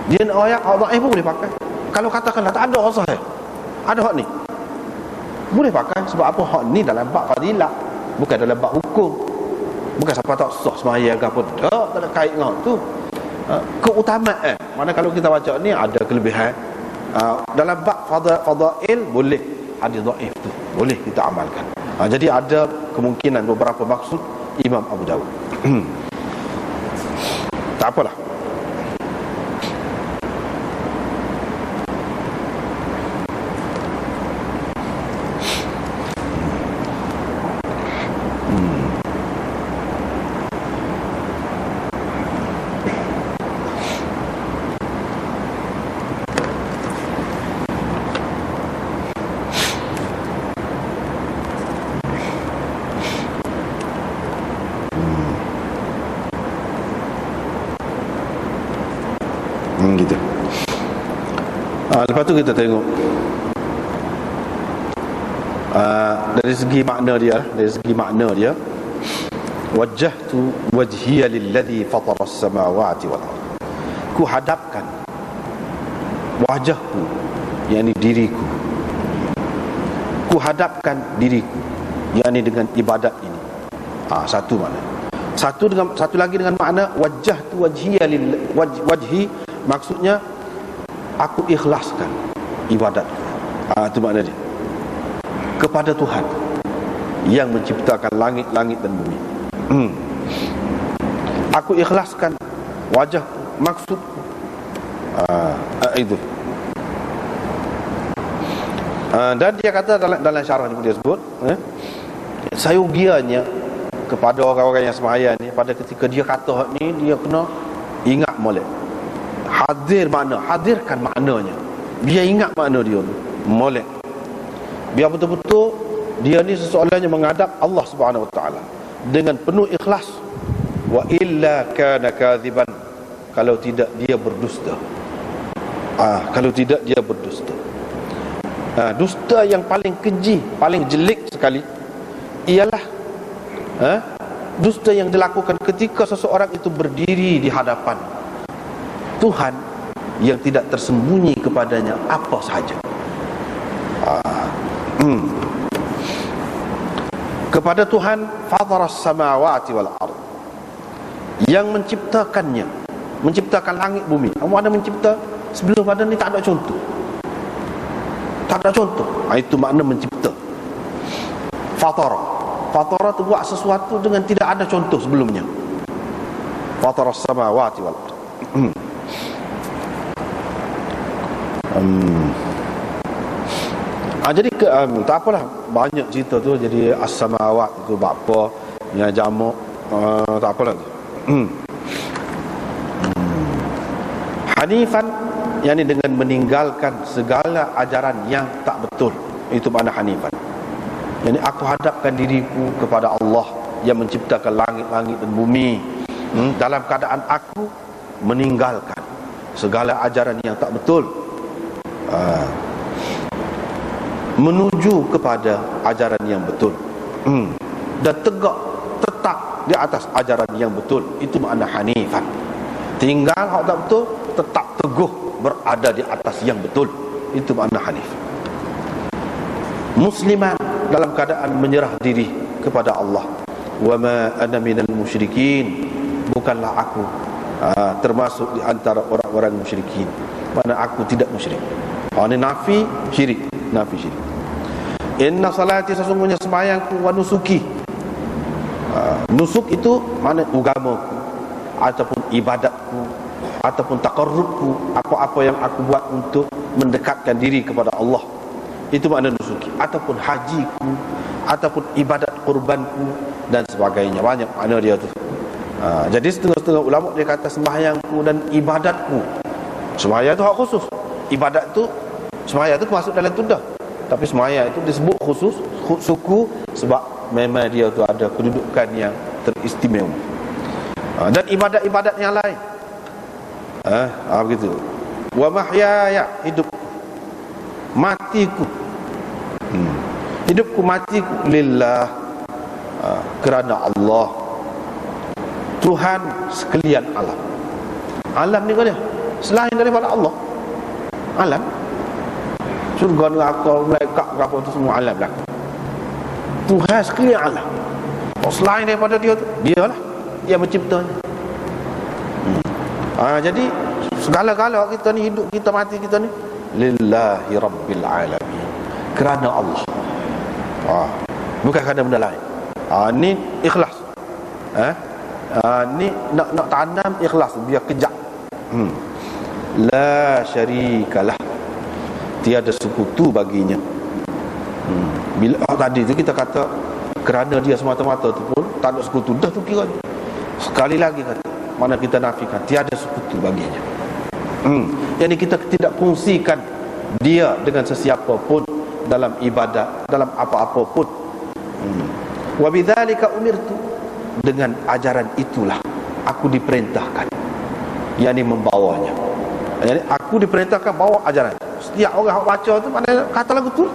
Dia nak ayat hak dhaif pun boleh pakai. Kalau katakanlah tak ada hak sahih, ada hak ni, boleh pakai. Sebab apa? Hak ni dalam bab fadilat, bukan dalam bab hukum. Bukan siapa tak sah sembahyang ke apa. Tak ada kait dengan tu. Keutamaan. Mana kalau kita baca ni ada kelebihan. Dalam bab fadail boleh hadis dhaif tu boleh kita amalkan. Jadi ada kemungkinan beberapa maksud Imam Abu Daud. Tak apalah. Gitu. Lepas tu kita tengok dari segi makna dia wajjahtu wajhiya lilladhi fatara as-samawati wal ardh. Ku hadapkan wajahku, yakni diriku, ku hadapkan diriku, yakni dengan ibadat ini. Satu makna. Satu lagi dengan makna wajjahtu wajhiya wajhi, maksudnya aku ikhlaskan ibadatku. Itu makna dia, kepada Tuhan yang menciptakan langit-langit dan bumi. Aku ikhlaskan wajah, maksudku. Itu. Dan dia kata dalam syarah ni dia sebut, sayugianya kepada orang-orang yang sembahyang ni, pada ketika dia kata hak ni, dia kena ingat molek. Hadirkan maknanya. Biar ingat makna dia tu, molek. Biar betul-betul dia ni seseorang yang menghadap Allah Subhanahu Wa Taala dengan penuh ikhlas. Wa illa kana kadhiban, kalau tidak dia berdusta. Kalau tidak dia berdusta. Dusta yang paling keji, paling jelek sekali ialah dusta yang dilakukan ketika seseorang itu berdiri di hadapan Tuhan yang tidak tersembunyi kepadanya apa sahaja. Kepada Tuhan fadharas samawati wal ard, yang menciptakannya, menciptakan langit bumi. Kamu ada mencipta sebelum pada ni tak ada contoh. Tak ada contoh. Itu makna mencipta. Fatara tu buat sesuatu dengan tidak ada contoh sebelumnya. Fataras samawati wal ard. Jadi tak apalah, banyak cerita tu. Jadi as-samawat itu apa yang jamak, tak apalah. Hanifan yakni dengan meninggalkan segala ajaran yang tak betul. Itu makna hanifan. Yani aku hadapkan diriku kepada Allah yang menciptakan langit-langit dan bumi, dalam keadaan aku meninggalkan segala ajaran yang tak betul, menuju kepada ajaran yang betul, dan tetap di atas ajaran yang betul. Itu makna hanifan. Tinggal hak tak betul, tetap teguh berada di atas yang betul. Itu makna hanif. Musliman, dalam keadaan menyerah diri kepada Allah. Wa ma ana minal musyrikin, bukanlah aku termasuk di antara orang-orang musyrikin. Mana aku tidak musyrik. Ini nafi syirik, nafi syirik. Inna salati, sesungguhnya sembahyangku, wa nusuki. Nusuk itu mana agamaku, ataupun ibadatku, ataupun taqarrubku, apa-apa yang aku buat untuk mendekatkan diri kepada Allah. Itu makna nusuki. Ataupun hajiku, ataupun ibadat kurbanku, dan sebagainya. Banyak makna dia tu. Jadi setengah-setengah ulama dia kata sembahyangku dan ibadatku. Sembahyang itu hak khusus. Ibadat tu, sembahyang itu masuk dalam tu dah. Tapi sembahyang itu disebut khusus suku sebab memang dia tu ada kedudukan yang teristimewa. Dan ibadat-ibadat yang lain. Begitu. Wa mahyaya, hidup, matiku. Hidupku matiku lillah, kerana Allah, Tuhan sekalian alam. Alam ni kan dia selain daripada Allah. Alam, surga, neraka, malaikat, apa tu semua alam lah. Tuhan sekalian alam. Selain daripada dia tu, dialah yang menciptanya. Jadi segala-gala kita ni, hidup kita, mati kita ni, lillahi rabbil alamin, kerana Allah. Bukan kerana benda lain. Ni ikhlas. Ni nak tanam ikhlas, biar kejap. La syarikalah, tiada sekutu baginya. Bila tadi tu kita kata kerana dia semata-mata tu pun tak ada sekutu, dah tu kira. Sekali lagi kata, mana kita nafikan tiada sekutu baginya. Jadi kita tidak kongsikan dia dengan sesiapa pun dalam ibadat, dalam apa-apa pun. Wa bidzalika umirtu, dengan ajaran itulah aku diperintahkan, yakni membawanya. Jadi aku diperintahkan bawa ajaran. Setiap orang yang baca tu mana kata lagu tu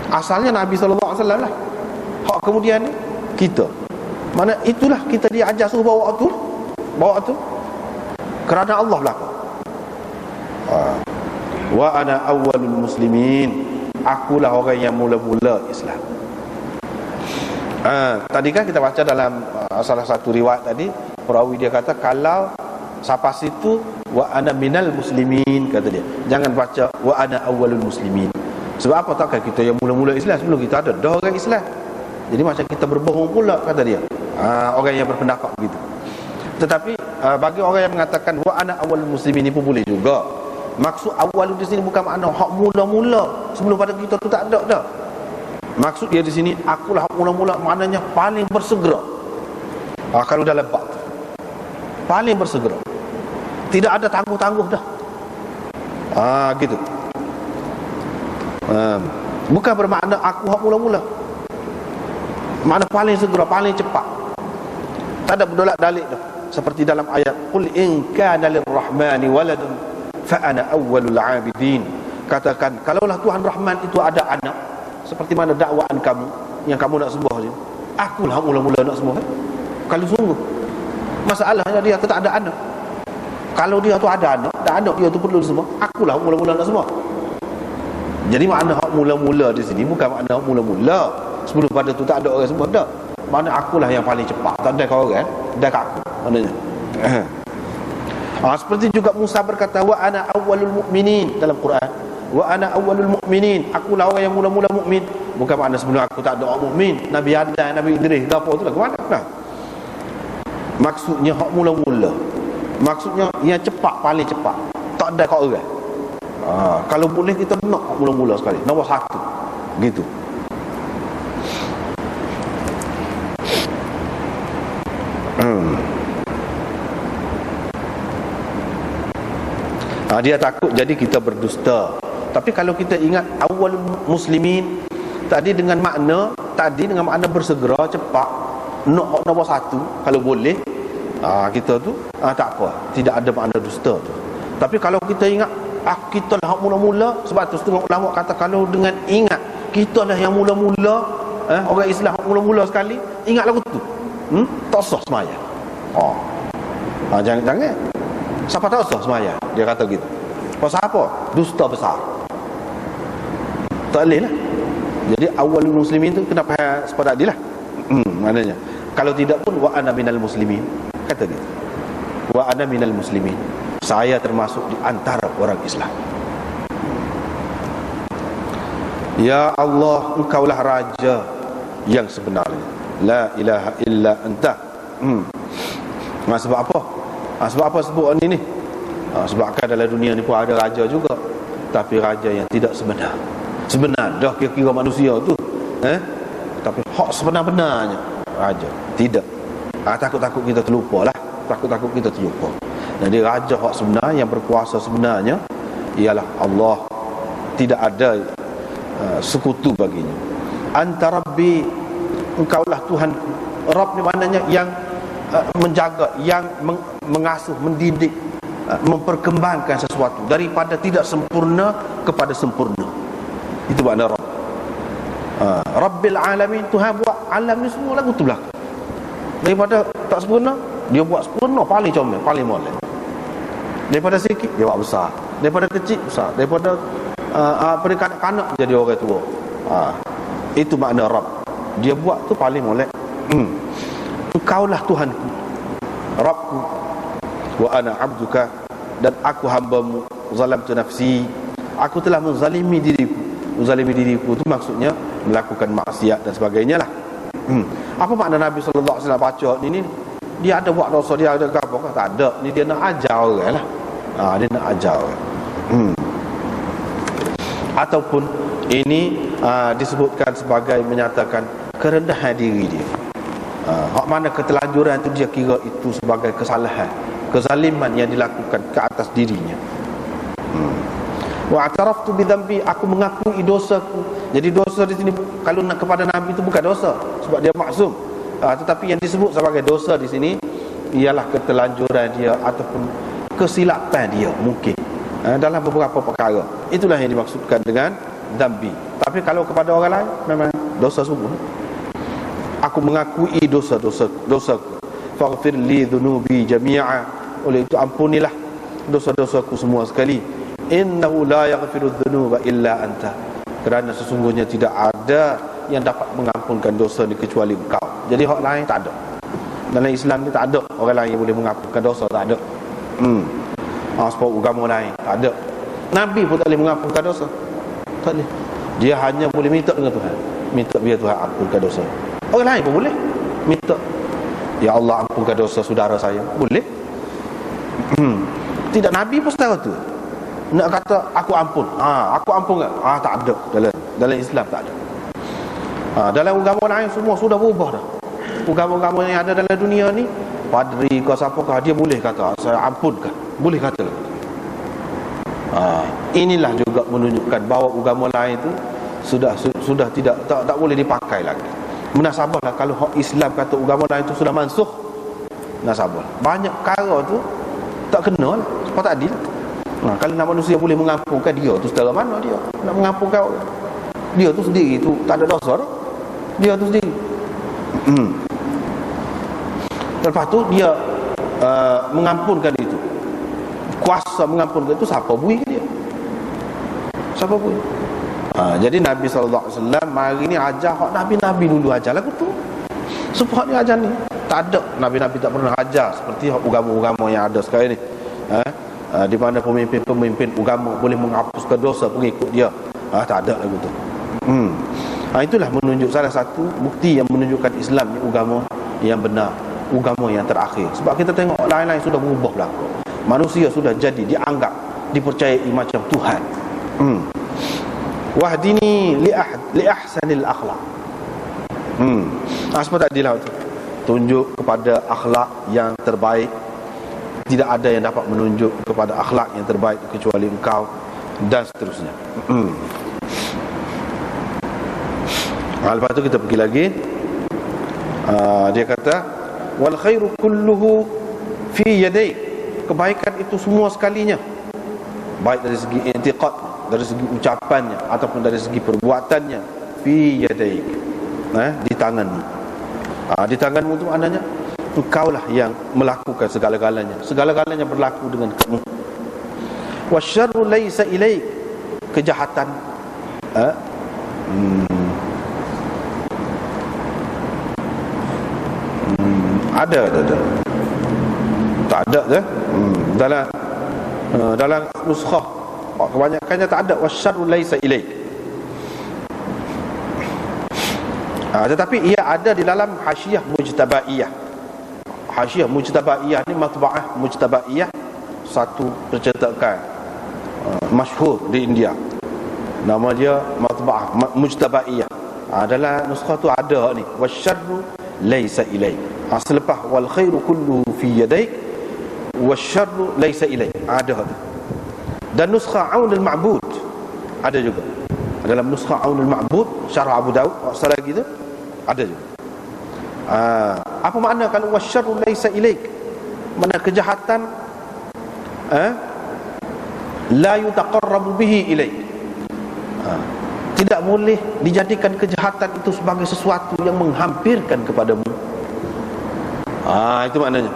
asalnya Nabi SAW lah. Hak kemudian ni kita, mana itulah kita diajar suruh bawa tu kerana Allah belaka. Wa ana awwalul muslimin, akulah orang yang mula-mula Islam. Tadi kan kita baca dalam salah satu riwayat tadi, perawi dia kata kalau sampai situ wa ana minal muslimin, kata dia. Jangan baca wa ana awwalul muslimin. Sebab apa? Takkan kita yang mula-mula Islam, sebelum kita ada dah orang Islam. Jadi macam kita berbohong pula, kata dia. Orang yang berpendapat begitu. Tetapi bagi orang yang mengatakan wa ana awwalul muslimin ni pun boleh juga. Maksud awal di sini bukan makna hak mula-mula, sebelum pada kita tu tak ada dah. Maksud dia di sini akulah hak mula-mula, maknanya paling bersegera. Kalau dalam bab paling bersegera, tidak ada tangguh-tangguh dah. Gitu. Bukan bermakna aku hak mula-mula, makna paling segera, paling cepat. Tak ada berdolak dalik dah. Seperti dalam ayat qul in kana lirrahmani waladun fa ana awwalul abidin. Katakan kalaulah Tuhan Rahman itu ada anak, seperti mana dakwaan kamu yang kamu nak sembah je, akulah mula-mula nak sembah. Kalau sungguh masalahnya dia tak ada anak. Kalau dia tu ada anak, dan anak dia tu perlu disembah, akulah mula-mula nak sembah. Jadi makna hak mula-mula di sini bukan makna hak mula-mula sebelum pada tu tak ada orang sembah dah. Makna akulah yang paling cepat, tak ada kau orang, dah kat aku maknanya. Seperti juga Musa berkata wa ana awwalul mu'minin dalam Quran. Wa ana awwalul mu'minin, akulah orang yang mula-mula mukmin. Bukan makna sebelum aku tak ada orang mukmin. Nabi Adam, Nabi Idris, apa tu lah, ke mana dah. Maksudnya hak mula-mula, maksudnya yang cepat, paling cepat, tak ada kau orang. Kalau boleh kita nak hak mula-mula sekali, nombor satu gitu. Dia takut jadi kita berdusta. Tapi kalau kita ingat awal muslimin tadi dengan makna bersegera cepat nak nombor satu kalau boleh, kita tu tak apa, tidak ada makna dusta tu. Tapi kalau kita ingat kita lah mula-mula, sebab tu setengah ulama kata kalau dengan ingat kita lah yang mula-mula, orang Islam mula-mula sekali, ingat lagu tu, tak sah sembahyang. Jangan siapa tak sah sembahyang, dia kata gitu. Pasal apa? Dusta besar. Tak boleh lah. Jadi awal muslimin tu kena faham sepada dia lah. Maknanya kalau tidak pun wa ana minal muslimin, kata dia. Wa ana minal muslimin, saya termasuk di antara orang Islam. Ya Allah, engkaulah raja yang sebenarnya. La ilaha illa anta. Sebab apa? Sebab apa sebut ni? Sebab kan dalam dunia ni pun ada raja juga, tapi raja yang tidak sebenar. Sebenar dah kira-kira manusia tu, tapi hak sebenar-benarnya raja tidak. Takut-takut kita terlupa lah. Takut-takut kita terlupa. Jadi raja hak sebenar yang berkuasa sebenarnya ialah Allah. Tidak ada sekutu baginya. Anta Rabbi, engkaulah Tuhanku. Rabb ni maknanya yang menjaga, yang mengasuh, mendidik, memperkembangkan sesuatu daripada tidak sempurna kepada sempurna. Itu makna Rabb. Rabbil alamin, Tuhan buat alam ni semua lagu tu belakang. Daripada tak sempurna, dia buat sempurna, paling comel, paling molek. Daripada sikit, dia buat besar. Daripada kecil, besar. Daripada kanak-kanak jadi orang tua. Itu makna Rabb. Dia buat tu paling molek. Engkaulah Tuhanku, Rabbku, wa ana abduka, dan aku hambamu. Zalamtu nafsi, aku telah menzalimi diriku. Menzalimi diriku itu maksudnya melakukan maksiat dan sebagainya lah. Apa makna Nabi SAW baca ni? Dia ada buat dosa, dia ada apa? Tak ada. Ni dia nak ajar orang lah. Dia nak ajar orang. Ataupun ini disebutkan sebagai menyatakan kerendahan diri dia. Hak mana ketelanjuran itu dia kira itu sebagai kesalahan, kezaliman yang dilakukan ke atas dirinya. Wa ataraftu bi dhanbi, aku mengakui dosaku. Jadi dosa di sini kalau nak kepada Nabi itu bukan dosa sebab dia maksum. Tetapi yang disebut sebagai dosa di sini ialah ketelanjuran dia ataupun kesilapan dia mungkin dalam beberapa perkara. Itulah yang dimaksudkan dengan dhanbi. Tapi kalau kepada orang lain memang dosa sungguh. Aku mengakui dosaku. Faghfir li dhunubi jami'a, oleh itu ampunilah dosa-dosaku semua sekali. Innahu la yaghfiru dhunuba illa anta, kerana sesungguhnya tidak ada yang dapat mengampunkan dosa ni kecuali engkau. Jadi hak lain tak ada. Dalam Islam ni tak ada orang lain yang boleh mengampunkan dosa, tak ada. Sebab agama lain tak ada. Nabi pun tak boleh mengampunkan dosa, tak boleh. Dia hanya boleh minta dengan Tuhan, minta biar Tuhan ampunkan dosa. Orang lain pun boleh minta, ya Allah ampunkan dosa saudara saya, boleh. Tidak, Nabi pun setara tu. Nak kata aku ampun, aku ampun tak? Tak ada dalam Islam, tak ada. Dalam agama lain semua sudah berubah dah. Agama-agama yang ada dalam dunia ni, padri ke siapakah, dia boleh kata saya ampunkan, boleh kata. Inilah juga menunjukkan bahawa agama lain itu sudah tidak tak boleh dipakai lagi. Munasabahlah kalau Islam kata agama lain itu sudah mansukh, munasabah. Banyak perkara tu tak kena lah, sebab tak adil. Kalau nak manusia boleh mengampunkan dia tu, secara mana dia nak mengampunkan orang? Dia tu sendiri tu tak ada dosa dah. Dia tu sendiri. Lepas tu dia mengampunkan itu. Kuasa mengampunkan itu siapa bui dia? Siapa bui? Jadi Nabi SAW mari ni ajar hak Nabi-Nabi dulu ajar lagu tu. Sebab ni ajar ni tak ada. Nabi-Nabi tak pernah ajar seperti agama-agama yang ada sekarang ni. Di mana pemimpin-pemimpin agama boleh menghapuskan dosa pengikut dia. Tak ada lagu tu. Itulah menunjuk salah satu bukti yang menunjukkan Islam ni agama yang benar, agama yang terakhir. Sebab kita tengok lain-lain sudah berubah lah. Manusia sudah jadi dianggap, dipercayai macam Tuhan. Wahdini li ahsanil akhlaq. Sebab tak dilah tu. Tunjuk kepada akhlak yang terbaik. tidak ada yang dapat menunjuk kepada akhlak yang terbaik kecuali engkau, dan seterusnya. Lepas tu kita pergi lagi. Dia kata wal khairu kulluhu fi yadayk, kebaikan itu semua sekalinya, baik dari segi i'tiqad, dari segi ucapannya ataupun dari segi perbuatannya, fi yadayk, di tanganmu. Di tanganmu itu maknanya engkaulah yang melakukan segala-galanya, segala-galanya berlaku dengan kamu. Wasyarru laysa ilaik, kejahatan ada tak ada je. Dalam nuskhah kebanyakannya tak ada wasyarru laysa ilaik. Tetapi ia ada di dalam hasyiah mujtabaiyah. Hasyiah mujtabaiyah ni matba'ah mujtabaiyah, satu percetakan masyhur di India, nama dia matba'ah mujtabaiyah. Dalam nuskhah tu ada ni wasyarru laysa ilaik. Selepas wal khairu kulluhu fi yadaik wasyarru laysa ilaik, ada. Dan nuskhah Aunul Ma'bud ada juga. Dalam nuskhah Aunul Ma'bud syarah Abu Daud asal lagi tu ada juga. Apa makna kalau wasyarru laysa ilaik? Makna kejahatan la yutaqarrabu bihi ilaik. Tidak boleh dijadikan kejahatan itu sebagai sesuatu yang menghampirkan kepadamu. Itu maknanya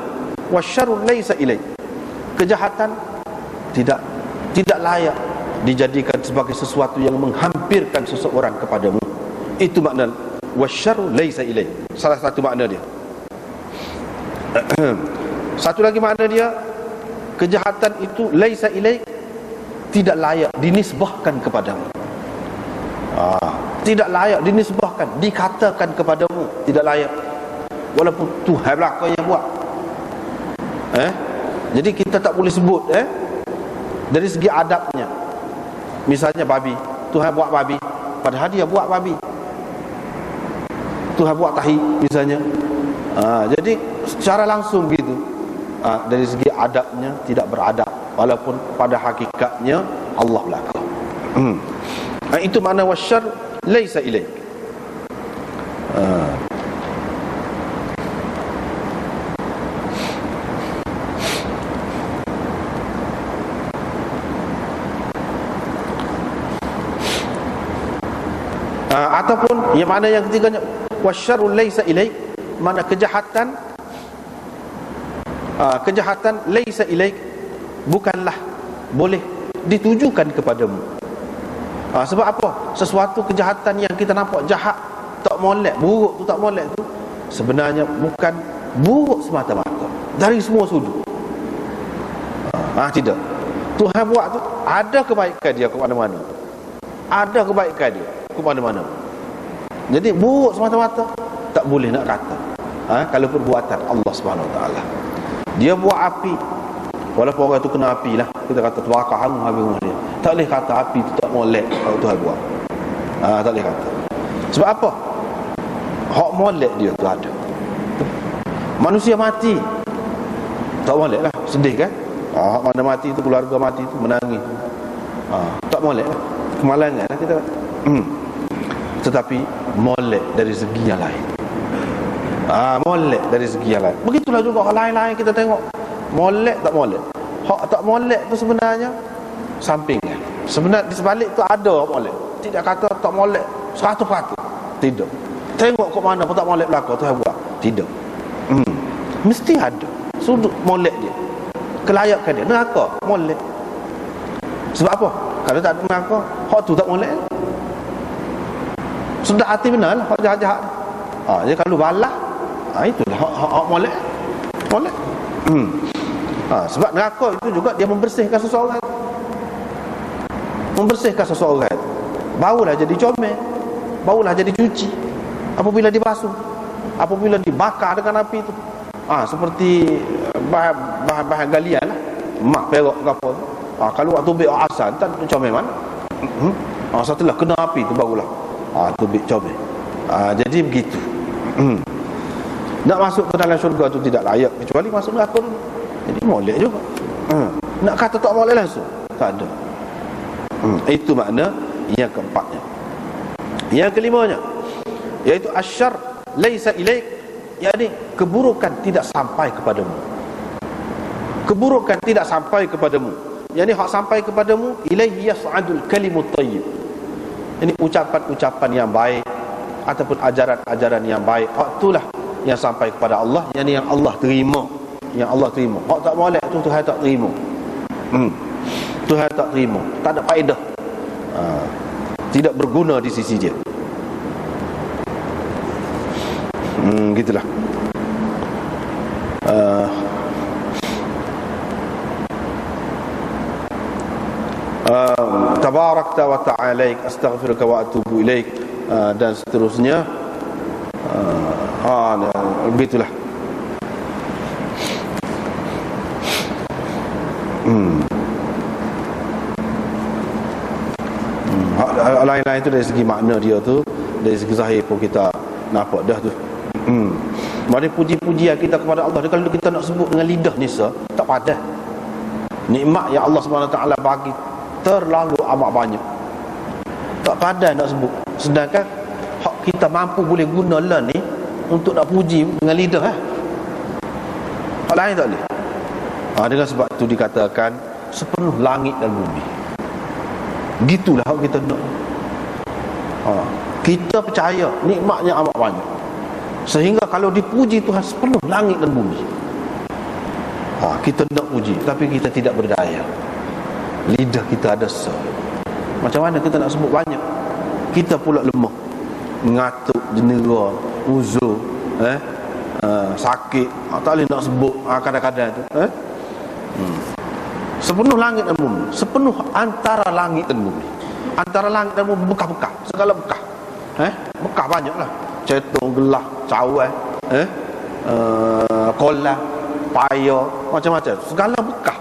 wasyarru laysa ilaik. Kejahatan tidak layak dijadikan sebagai sesuatu yang menghampirkan seseorang kepadamu. Itu makna wasyarru laysa ilaik. Salah satu makna dia. Satu lagi makna dia, kejahatan itu laysa ilaik, tidak layak dinisbahkan kepadamu. Tidak layak dinisbahkan, dikatakan kepadamu, tidak layak. Walaupun Tuhan belakang yang buat. Jadi kita tak boleh sebut dari segi adabnya. Misalnya babi, Tuhan buat babi, padahal dia buat babi. Tuhan buat tahi misalnya. Jadi secara langsung begitu. Dari segi adabnya tidak beradab, walaupun pada hakikatnya Allah belakang. Itu makna wasyarr laysa ilaik. Ataupun yang mana yang ketiganya wasyarru laysa ilaik, mana kejahatan laysa ilaik, bukanlah boleh ditujukan kepadamu. Sebab apa? Sesuatu kejahatan yang kita nampak jahat, tak molek, buruk tu, tak molek tu, sebenarnya bukan buruk semata-mata dari semua sudut. Tidak. Tuhan buat tu ada kebaikan dia ke mana-mana. Ada kebaikan dia ke mana-mana. Jadi buruk semata-mata tak boleh nak kata. Kalau perbuatan Allah Subhanahu Wa Taala. Dia buat api, walaupun orang tu kena api lah, kita kata terbakar hangus habis rumah dia, tak boleh kata api tu tak molek kalau Tuhan buat. Tak boleh kata. Sebab apa? Hak molek dia tu ada. Manusia mati tak molek lah, sedih kan? Hak mana mati tu, keluarga mati tu menangis. Tak molek lah, kemalangan lah kita. Tetapi molek dari segi yang lain. Molek dari segi yang lain. Begitulah juga orang lain-lain kita tengok molek tak molek. Hak tak molek tu sebenarnya sampingan. Sebenarnya di sebalik tu ada hak molek. Tidak kata tak molek 100%. Tidak. Tengok ke mana pun tak molek belakang tu buat. Tidak. Mesti ada sudut molek dia, kelayakan dia. Neraka molek. Sebab apa? Kalau tak ada neraka, hak tu tak molek. Sudah hati benar lah hak jahat-jahat. Jadi kalau balah, itulah hak molek. Molek. Sebab neraka itu juga dia membersihkan seseorang. Membersihkan seseorang. Barulah jadi comel, barulah jadi cuci apabila dibasuh, apabila dibakar dengan api itu. Seperti bahan galian lah, emas, perak ke apa. Kalau waktu tubik asal tak comel mana. Setelah kena api itu barulah tubik comel. Jadi begitu. Nak masuk ke dalam syurga tu tidak layak kecuali masuk neraka dulu. Jadi molek juga. Nak kata tak molek langsung, tak ada. Itu makna yang keempatnya. Yang kelimanya, iaitu asyar laisa ilaik, yakni keburukan tidak sampai kepadamu. Keburukan tidak sampai kepadamu, yakni hak sampai kepadamu, ilaihi yas'adul kalimut thayyib. Ini ucapan-ucapan yang baik ataupun ajaran-ajaran yang baik, hak itulah yang sampai kepada Allah, yakni yang Allah terima. Yang Allah terima. Hak tak molek tu Tuhan tak terima. Tuhan tak terima, tak ada faedah, tidak berguna di sisi dia. Gitulah. Tabarakta wa ta'alaik, astaghfiruka wa atubu ilaik, dan seterusnya. Begitulah. Lain-lain tu dari segi makna dia tu, dari segi zahir pun kita nampak dah tu. Mana puji-pujian kita kepada Allah, kalau kita nak sebut dengan lidah nisa, tak padah. Nikmat yang Allah SWT bagi terlalu amat banyak, tak padah nak sebut. Sedangkan hak kita mampu boleh guna lah ni untuk nak puji dengan lidah, hak lain tak boleh. Dengan sebab tu dikatakan sepenuh langit dan bumi. Gitulah hak kita nak. Kita percaya nikmatnya amat banyak, sehingga kalau dipuji Tuhan sepenuh langit dan bumi, kita nak puji, tapi kita tidak berdaya. Lidah kita ada sah. Macam mana kita nak sebut banyak? Kita pula lemah, ngatuk, jenera, uzur, sakit, tak boleh nak sebut kadang-kadang tu. Sepenuh langit dan bumi, sepenuh antara langit dan bumi, antara langit dan bumi, bekah-bekah, segala bekah. Bekah banyaklah. Cetung, gelah, cawan, kolah, payah, macam-macam, segala bekah.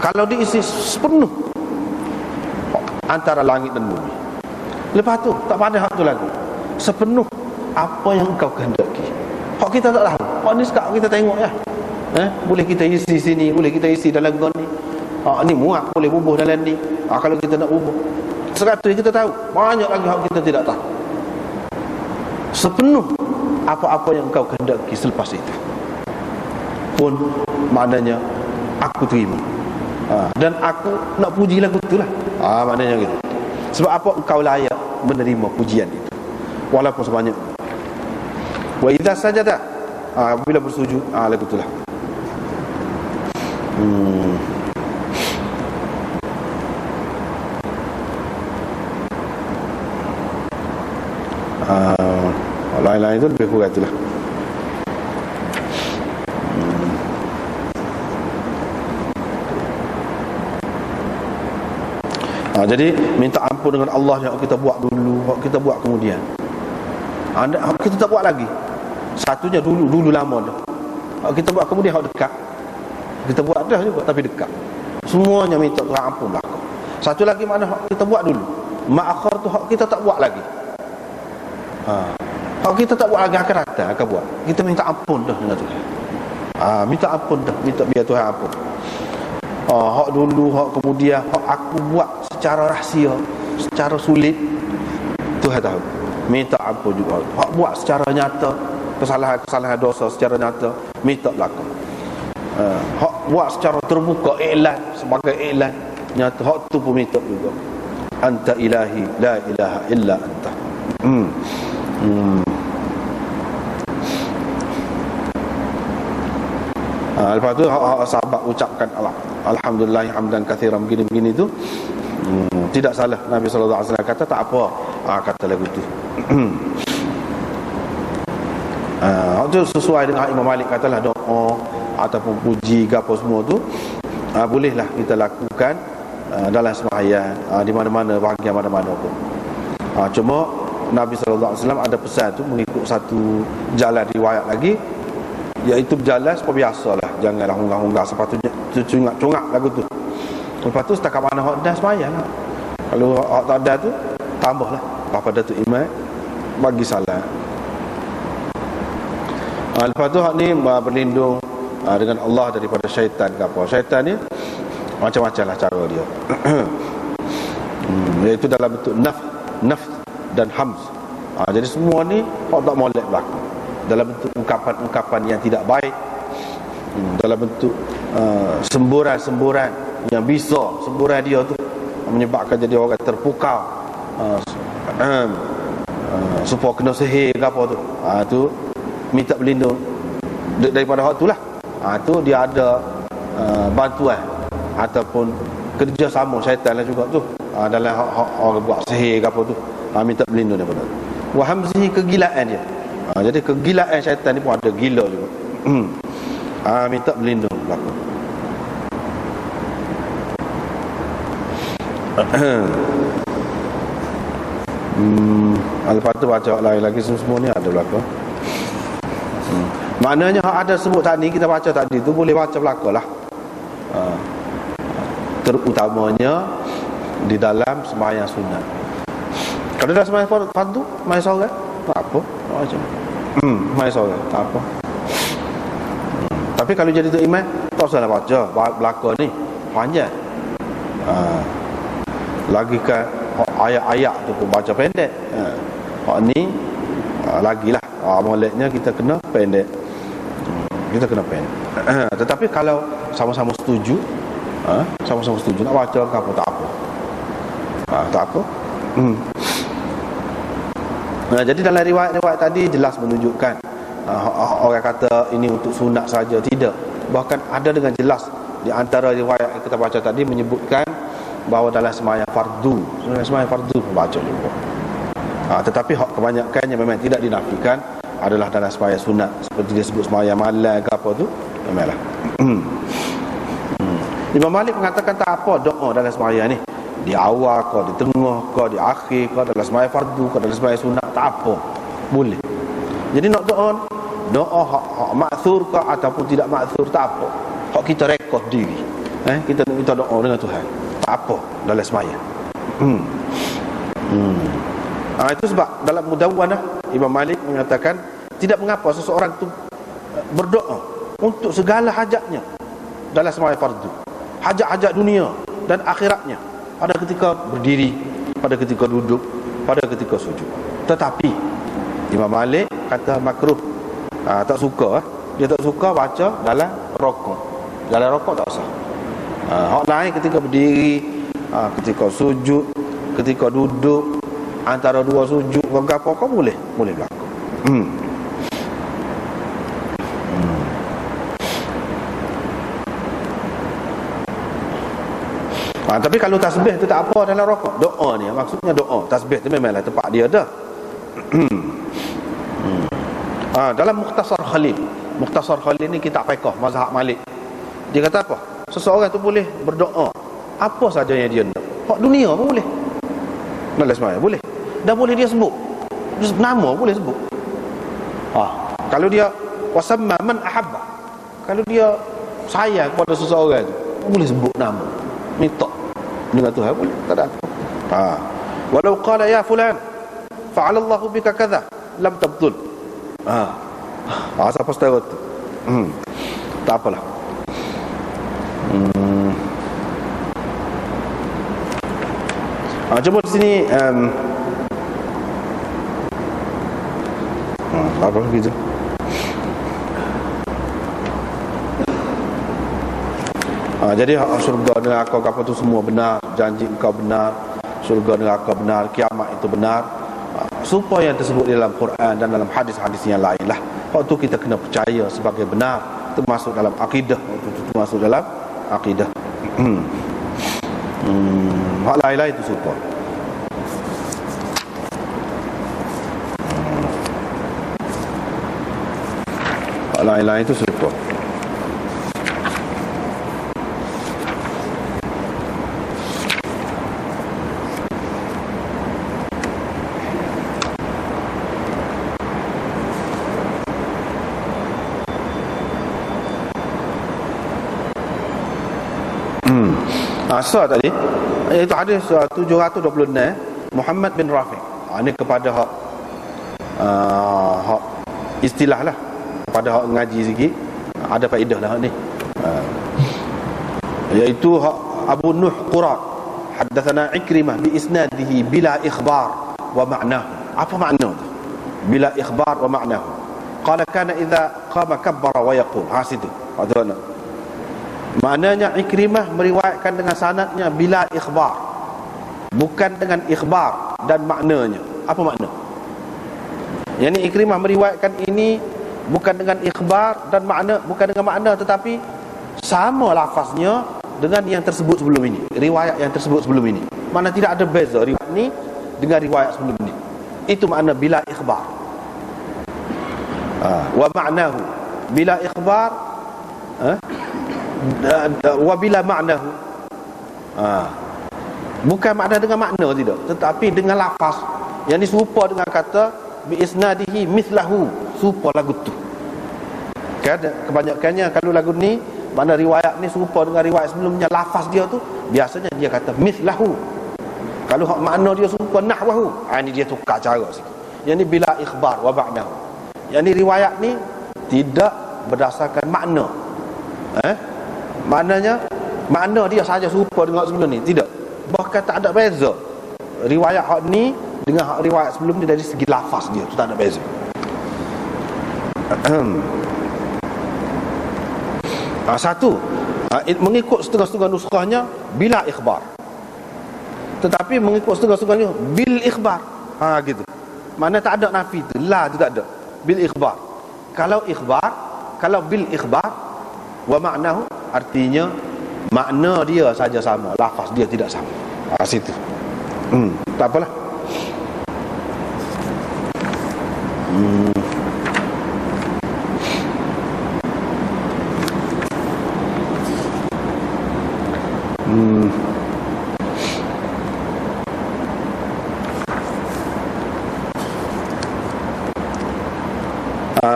Kalau diisi sepenuh antara langit dan bumi, lepas tu tak pada hak tu lagi, sepenuh apa yang engkau kehendaki. Hak kita tak tahu. Hak ni sekarang kita tengok ya. Boleh kita isi sini, boleh kita isi dalam gon ni. Ni muat boleh bubuh dalam ni. Kalau kita nak bubuh, seratus kita tahu, banyak lagi hak kita tidak tahu. Sepenuh apa-apa yang engkau kehendaki selepas itu pun maknanya aku terima, dan aku nak puji lagu itulah. Maknanya gitu. Sebab apa? Engkau layak menerima pujian itu walaupun sebanyak. Wa idza sajada, bila bersujud, lagu itulah. Lain-lain itu lebih kurang itulah. Jadi minta ampun dengan Allah yang kita buat dulu, yang kita buat kemudian. Kita tak buat lagi. Satunya dulu lama dah. Kita buat kemudian hak dekat. Kita buat dah juga tapi dekat. Semuanya minta Tuhan ampun lah. Satu lagi mana hak kita buat dulu, ma'akhir tu hak kita tak buat lagi. Hak kita tak buat lagi akan datang akan buat. Kita minta ampun dah dengan Tuhan. Minta ampun dah, minta biar Tuhan ampun. Hak dulu, hak kemudian, hak aku buat secara rahsia, secara sulit, Tuhan tahu. Minta ampun juga. Hak buat secara nyata, kesalahan dosa secara nyata, minta belakang. Hak buat secara terbuka, iklan, sebagai iklan nyata, hak tu pun minta juga. Anta ilahi, la ilaha illa anta. Lepas tu sahabat ucapkan alhamdulillah hamdan katsiran begini-begini tu, tidak salah. Nabi SAW kata tak apa, kata lagu tu. Itu sesuai dengan Imam Malik katalah, doa ataupun puji gapo semua tu bolehlah kita lakukan dalam sembahyang, di mana-mana, bahagian mana-mana pun. Cuma Nabi SAW ada pesan tu mengikut satu jalan riwayat lagi, iaitu berjalan seperti biasalah, janganlah hunggah-hunggah sepatutnya cungak lagu tu. Lepas tu setakat mana hak dah sembahyang lah. Kalau hak tak ada tu, tambahlah apa Datuk Imam bagi salam. Lepas tu hak ni berlindung dengan Allah daripada syaitan ke apa. Syaitan ni macam-macam lah cara dia. Iaitu dalam bentuk naf dan hamz. Jadi semua ni hak tak molek berlaku dalam bentuk ungkapan-ungkapan yang tidak baik, dalam bentuk semburan-semburan yang bisa semburan dia tu menyebabkan jadi orang terpukau, supaya kena sihir ke apa tu. Tu minta berlindung daripada hak tu lah. Tu dia ada bantuan ataupun kerjasama syaitan lah juga tu, dalam hak orang buat sihir ke apa tu, minta berlindung daripada tu. Wa hamzihi, kegilaan dia. Jadi kegilaan syaitan ni pun ada gila juga. Minta berlindung berlaku. Lepas tu baca lain lagi semua ni ada berlaku. Maknanya ada sebut tadi, kita baca tadi tu boleh baca belaka lah. Terutamanya di dalam sembahyang sunat. Kalau dah sembahyang fardu, sembahyang solat, tak apa, macam sembahyang solat, tak apa. Tapi kalau jadi tu imam, tak usah baca belaka ni panjang. Lagi kan ayat-ayat tu pun baca pendek. Ni lagilah moleknya kita kena pendek. Kita kena pendek. Tetapi kalau sama-sama setuju, sama-sama setuju nak baca ke apa, tak apa. Tak apa. Jadi dalam riwayat-riwayat tadi jelas menunjukkan orang kata ini untuk sunat saja, tidak. Bahkan ada dengan jelas di antara riwayat yang kita baca tadi menyebutkan bahawa dalam sembahyang fardu baca juga. Tetapi kebanyakannya memang tidak dinafikan adalah dalam sembahyang sunat, seperti dia sebut sembahyang malam ke apa tu, memanglah. Imam Malik mengatakan tak apa doa dalam sembahyang ni, di awal ke, di tengah ke, di akhir ke, dalam sembahyang fardu ke, dalam sembahyang sunat, tak apa, boleh. Jadi nak doa hak ma'thur ke ataupun tidak ma'thur, tak apa. Hak kita rekod diri, kita nak minta doa dengan Tuhan, tak apa dalam sembahyang. Itu sebab dalam Mudawwanah Imam Malik mengatakan tidak mengapa seseorang tu berdoa untuk segala hajatnya dalam sembahyang fardu, hajat-hajat dunia dan akhiratnya, pada ketika berdiri, pada ketika duduk, pada ketika sujud. Tetapi Imam Malik kata makruh, tak suka. Dia tak suka baca dalam rokok. Dalam rokok tak usah. Hak lain ketika berdiri, ketika sujud, ketika duduk, antara dua sujud apa kau boleh berlaku. Tapi kalau tasbih tu tak apa dalam rokok. Doa ni maksudnya doa. Tasbih tu memanglah tempat dia dah. Dalam Mukhtasar Khalil ni kitab fiqh mazhab Malik. Dia kata apa? Seseorang tu boleh berdoa apa saja yang dia nak. Hak dunia pun boleh. Dalam sembahyang boleh. Dan boleh dia sebut nama, boleh sebut. Kalau dia wasamma man ahabba, kalau dia sayang kepada seseorang tu, boleh sebut nama, minta dengan Tuhan, boleh, tak ada apa. Walau qala ya fulan fa'ala Allahu bika kadza lam tabtul. Siapa tahu tu. Tak apalah. Cuba di sini apa gitu. Jadi syurga neraka apa tu semua benar, janji engkau benar, syurga neraka benar, kiamat itu benar. Supaya yang tersebut dalam Quran dan dalam hadis-hadis yang lain lah. Hak tu kita kena percaya sebagai benar, termasuk dalam akidah, termasuk dalam akidah. Hak lain-lain itu supaya. Hak lain-lain itu supaya. Asal tadi iaitu hadis 726 Muhammad bin Rafi'. Ini kepada hak istilah lah, kepada hak ngaji sikit. Ada faedah lah ni. Iaitu Abu Nuh Qurat haddatsana Ikrimah bi isnadihi bila ikhbar wa ma'nahu. Apa makna tu? Bila ikhbar wa ma'nahu. Qala kana idza qama kabbara wa yaqul. Situ. Ada. Maknanya Ikrimah meriwayatkan dengan sanadnya bila ikhbar, bukan dengan ikhbar dan maknanya. Apa makna? Yang ni Ikrimah meriwayatkan ini bukan dengan ikhbar dan makna, bukan dengan makna, tetapi sama lafaznya dengan yang tersebut sebelum ini, riwayat yang tersebut sebelum ini. Mana tidak ada beza riwayat ni dengan riwayat sebelum ini. Itu makna bila ikhbar. Wa ma'nahu bila ikhbar wa bila ma'nahu. Bukan makna dengan makna tidak, tetapi dengan lafaz yang serupa dengan kata bi isnadihi mithlahu, serupa lagu tu. Kan kebanyakannya kalau lagu ni mana riwayat ni serupa dengan riwayat sebelumnya, lafaz dia tu biasanya dia kata mithlahu. Kalau makna dia serupa nahwahu, ini dia tukar cara sikit. Yang ni bila ikhbar wa ba'dahu. Yang ni riwayat ni tidak berdasarkan makna. Maknanya makna dia saja serupa dengan sebelum ni, tidak. Bahkan tak ada beza riwayat hak ni dengan hak riwayat sebelum ni dari segi lafaz dia tu, tak ada beza. Satu, mengikut setengah-setengah nuskhahnya bila ikhbar, tetapi mengikut setengah-setengahnya bil ikhbar. Gitu. Mana tak ada nafi tu, la tu tak ada. Bil ikhbar. Kalau ikhbar, kalau bil ikhbar wa ma'nahu, artinya makna dia saja sama, lafaz dia tidak sama. Situ. Tak apalah.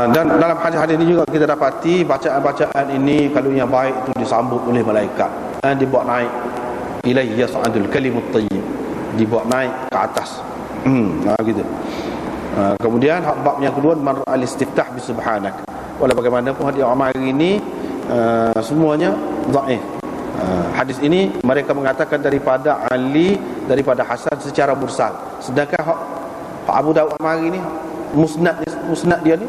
Dan dalam hadis-hadis ini juga kita dapati bacaan-bacaan ini kalau yang baik itu disambut oleh malaikat, dibawa naik ilaihi yas'adul kalimut thayyib, dibawa naik ke atas. Gitu. Kemudian bab yang kedua man al-istiftah bi subhanak. Walau bagaimanapun hadis amal ini semuanya dhaif. Hadis ini mereka mengatakan daripada Ali, daripada Hasan secara mursal. Sedangkan Abu Daud amal ini musnad dia ni,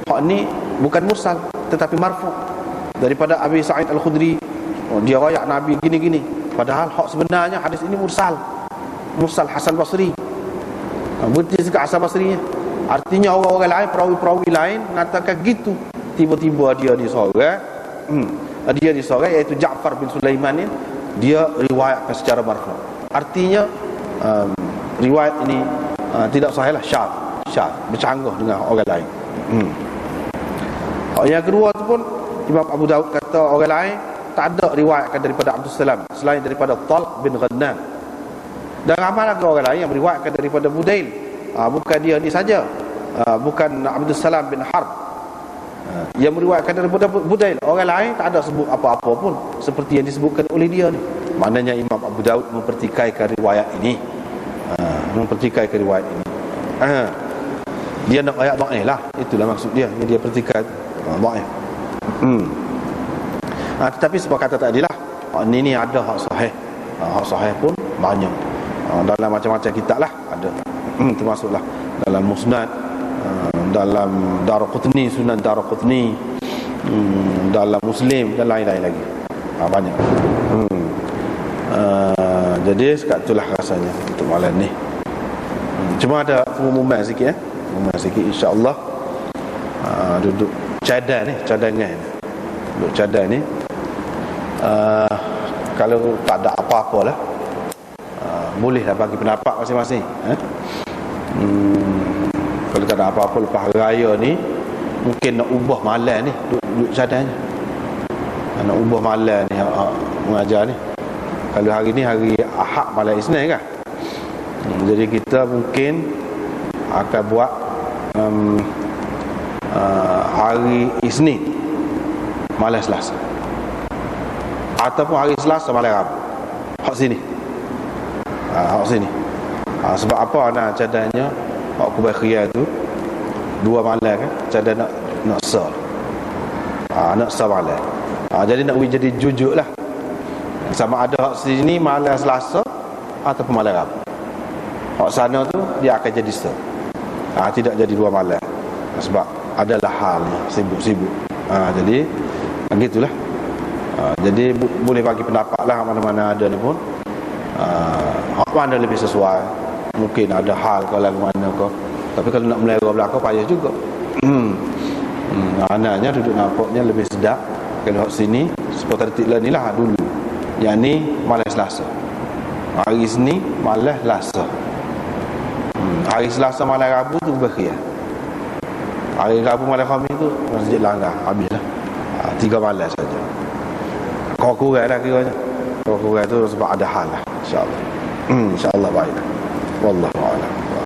hak ni bukan mursal tetapi marfu' daripada Abi Sa'id Al-Khudri. Dia riwayat Nabi gini-gini, padahal hak sebenarnya hadis ini mursal Hasan Basri. Berarti dekat Hasan Basri, artinya orang-orang lain, perawi-perawi lain mengatakan gitu. Tiba-tiba dia disorang, iaitu Ja'far bin Sulaiman ni, dia riwayatkan secara marfu'. Artinya riwayat ini tidak sahih lah, syadz, bercanggah dengan orang lain. Yang kedua tu pun Imam Abu Daud kata orang lain tak ada riwayatkan daripada Abdul Salam selain daripada Talq bin Ghannam. Dan ramai lagi orang lain yang meriwayatkan daripada Budail. Bukan dia ni saja, bukan Abdul Salam bin Harb yang meriwayatkan daripada Budail. Orang lain tak ada sebut apa-apa pun seperti yang disebutkan oleh dia ni. Maknanya Imam Abu Daud mempertikaikan riwayat ini. Dia nak ayat dhaif lah, itulah maksud dia. Yang dia pertikai dhaif. Tetapi sebab kata tadi lah, ni ada hak sahih. Hak sahih pun banyak. Dalam macam-macam kitab lah ada. Termasuklah dalam Musnad, dalam Daraqutni, Sunan Daraqutni, dalam Muslim dan lain-lain lagi. Banyak. Jadi sekat itulah rasanya untuk malam ni. Cuma ada pengumuman sikit insya-Allah. Duduk cadangan duduk cadang ni, kalau tak ada apa-apa lah, bolehlah bagi pendapat masing-masing. Kalau tak ada apa-apa lepas hari raya ni, mungkin nak ubah malam ni, duduk cadangnya, nak ubah malam ni mengajar ni. Kalau hari ni hari Ahad malam Isnin kan, jadi kita mungkin akan buat hari Isnin malam Selasa, ataupun hari Selasa malam Rabu. Hak sini. Sebab apa nak cadangnya hak kubah khiyar tu 2 malam kan, cadang nak sah. Nak sah malam. Jadi nak jadi jujuk lah. Sama ada hak sini malam Selasa ataupun malam Rabu. Hak sana tu dia akan jadi sah. Tidak jadi 2 malam. Sebab adalah hal sibuk-sibuk. Jadi gitulah. Jadi boleh bagi pendapat lah mana-mana ada ni pun. Hak mana lebih sesuai. Mungkin ada hal kalau lagu mana kau. Tapi kalau nak melera belakang payah juga. Anaknya duduk nampaknya lebih sedap. Kalau hak sini seperti tertib lah ni lah dulu. Yang ni malam Selasa. Hari sini malam Selasa. Hari Selasa malam Rabu tu berkhiyar. Hari Rabu malam Khamis tu masjid langgar. Habislah 3 malam saja. Kau kurang dah kiranya. Kau kurang tu sebab ada hal lah. InsyaAllah InsyaAllah baik. Wallah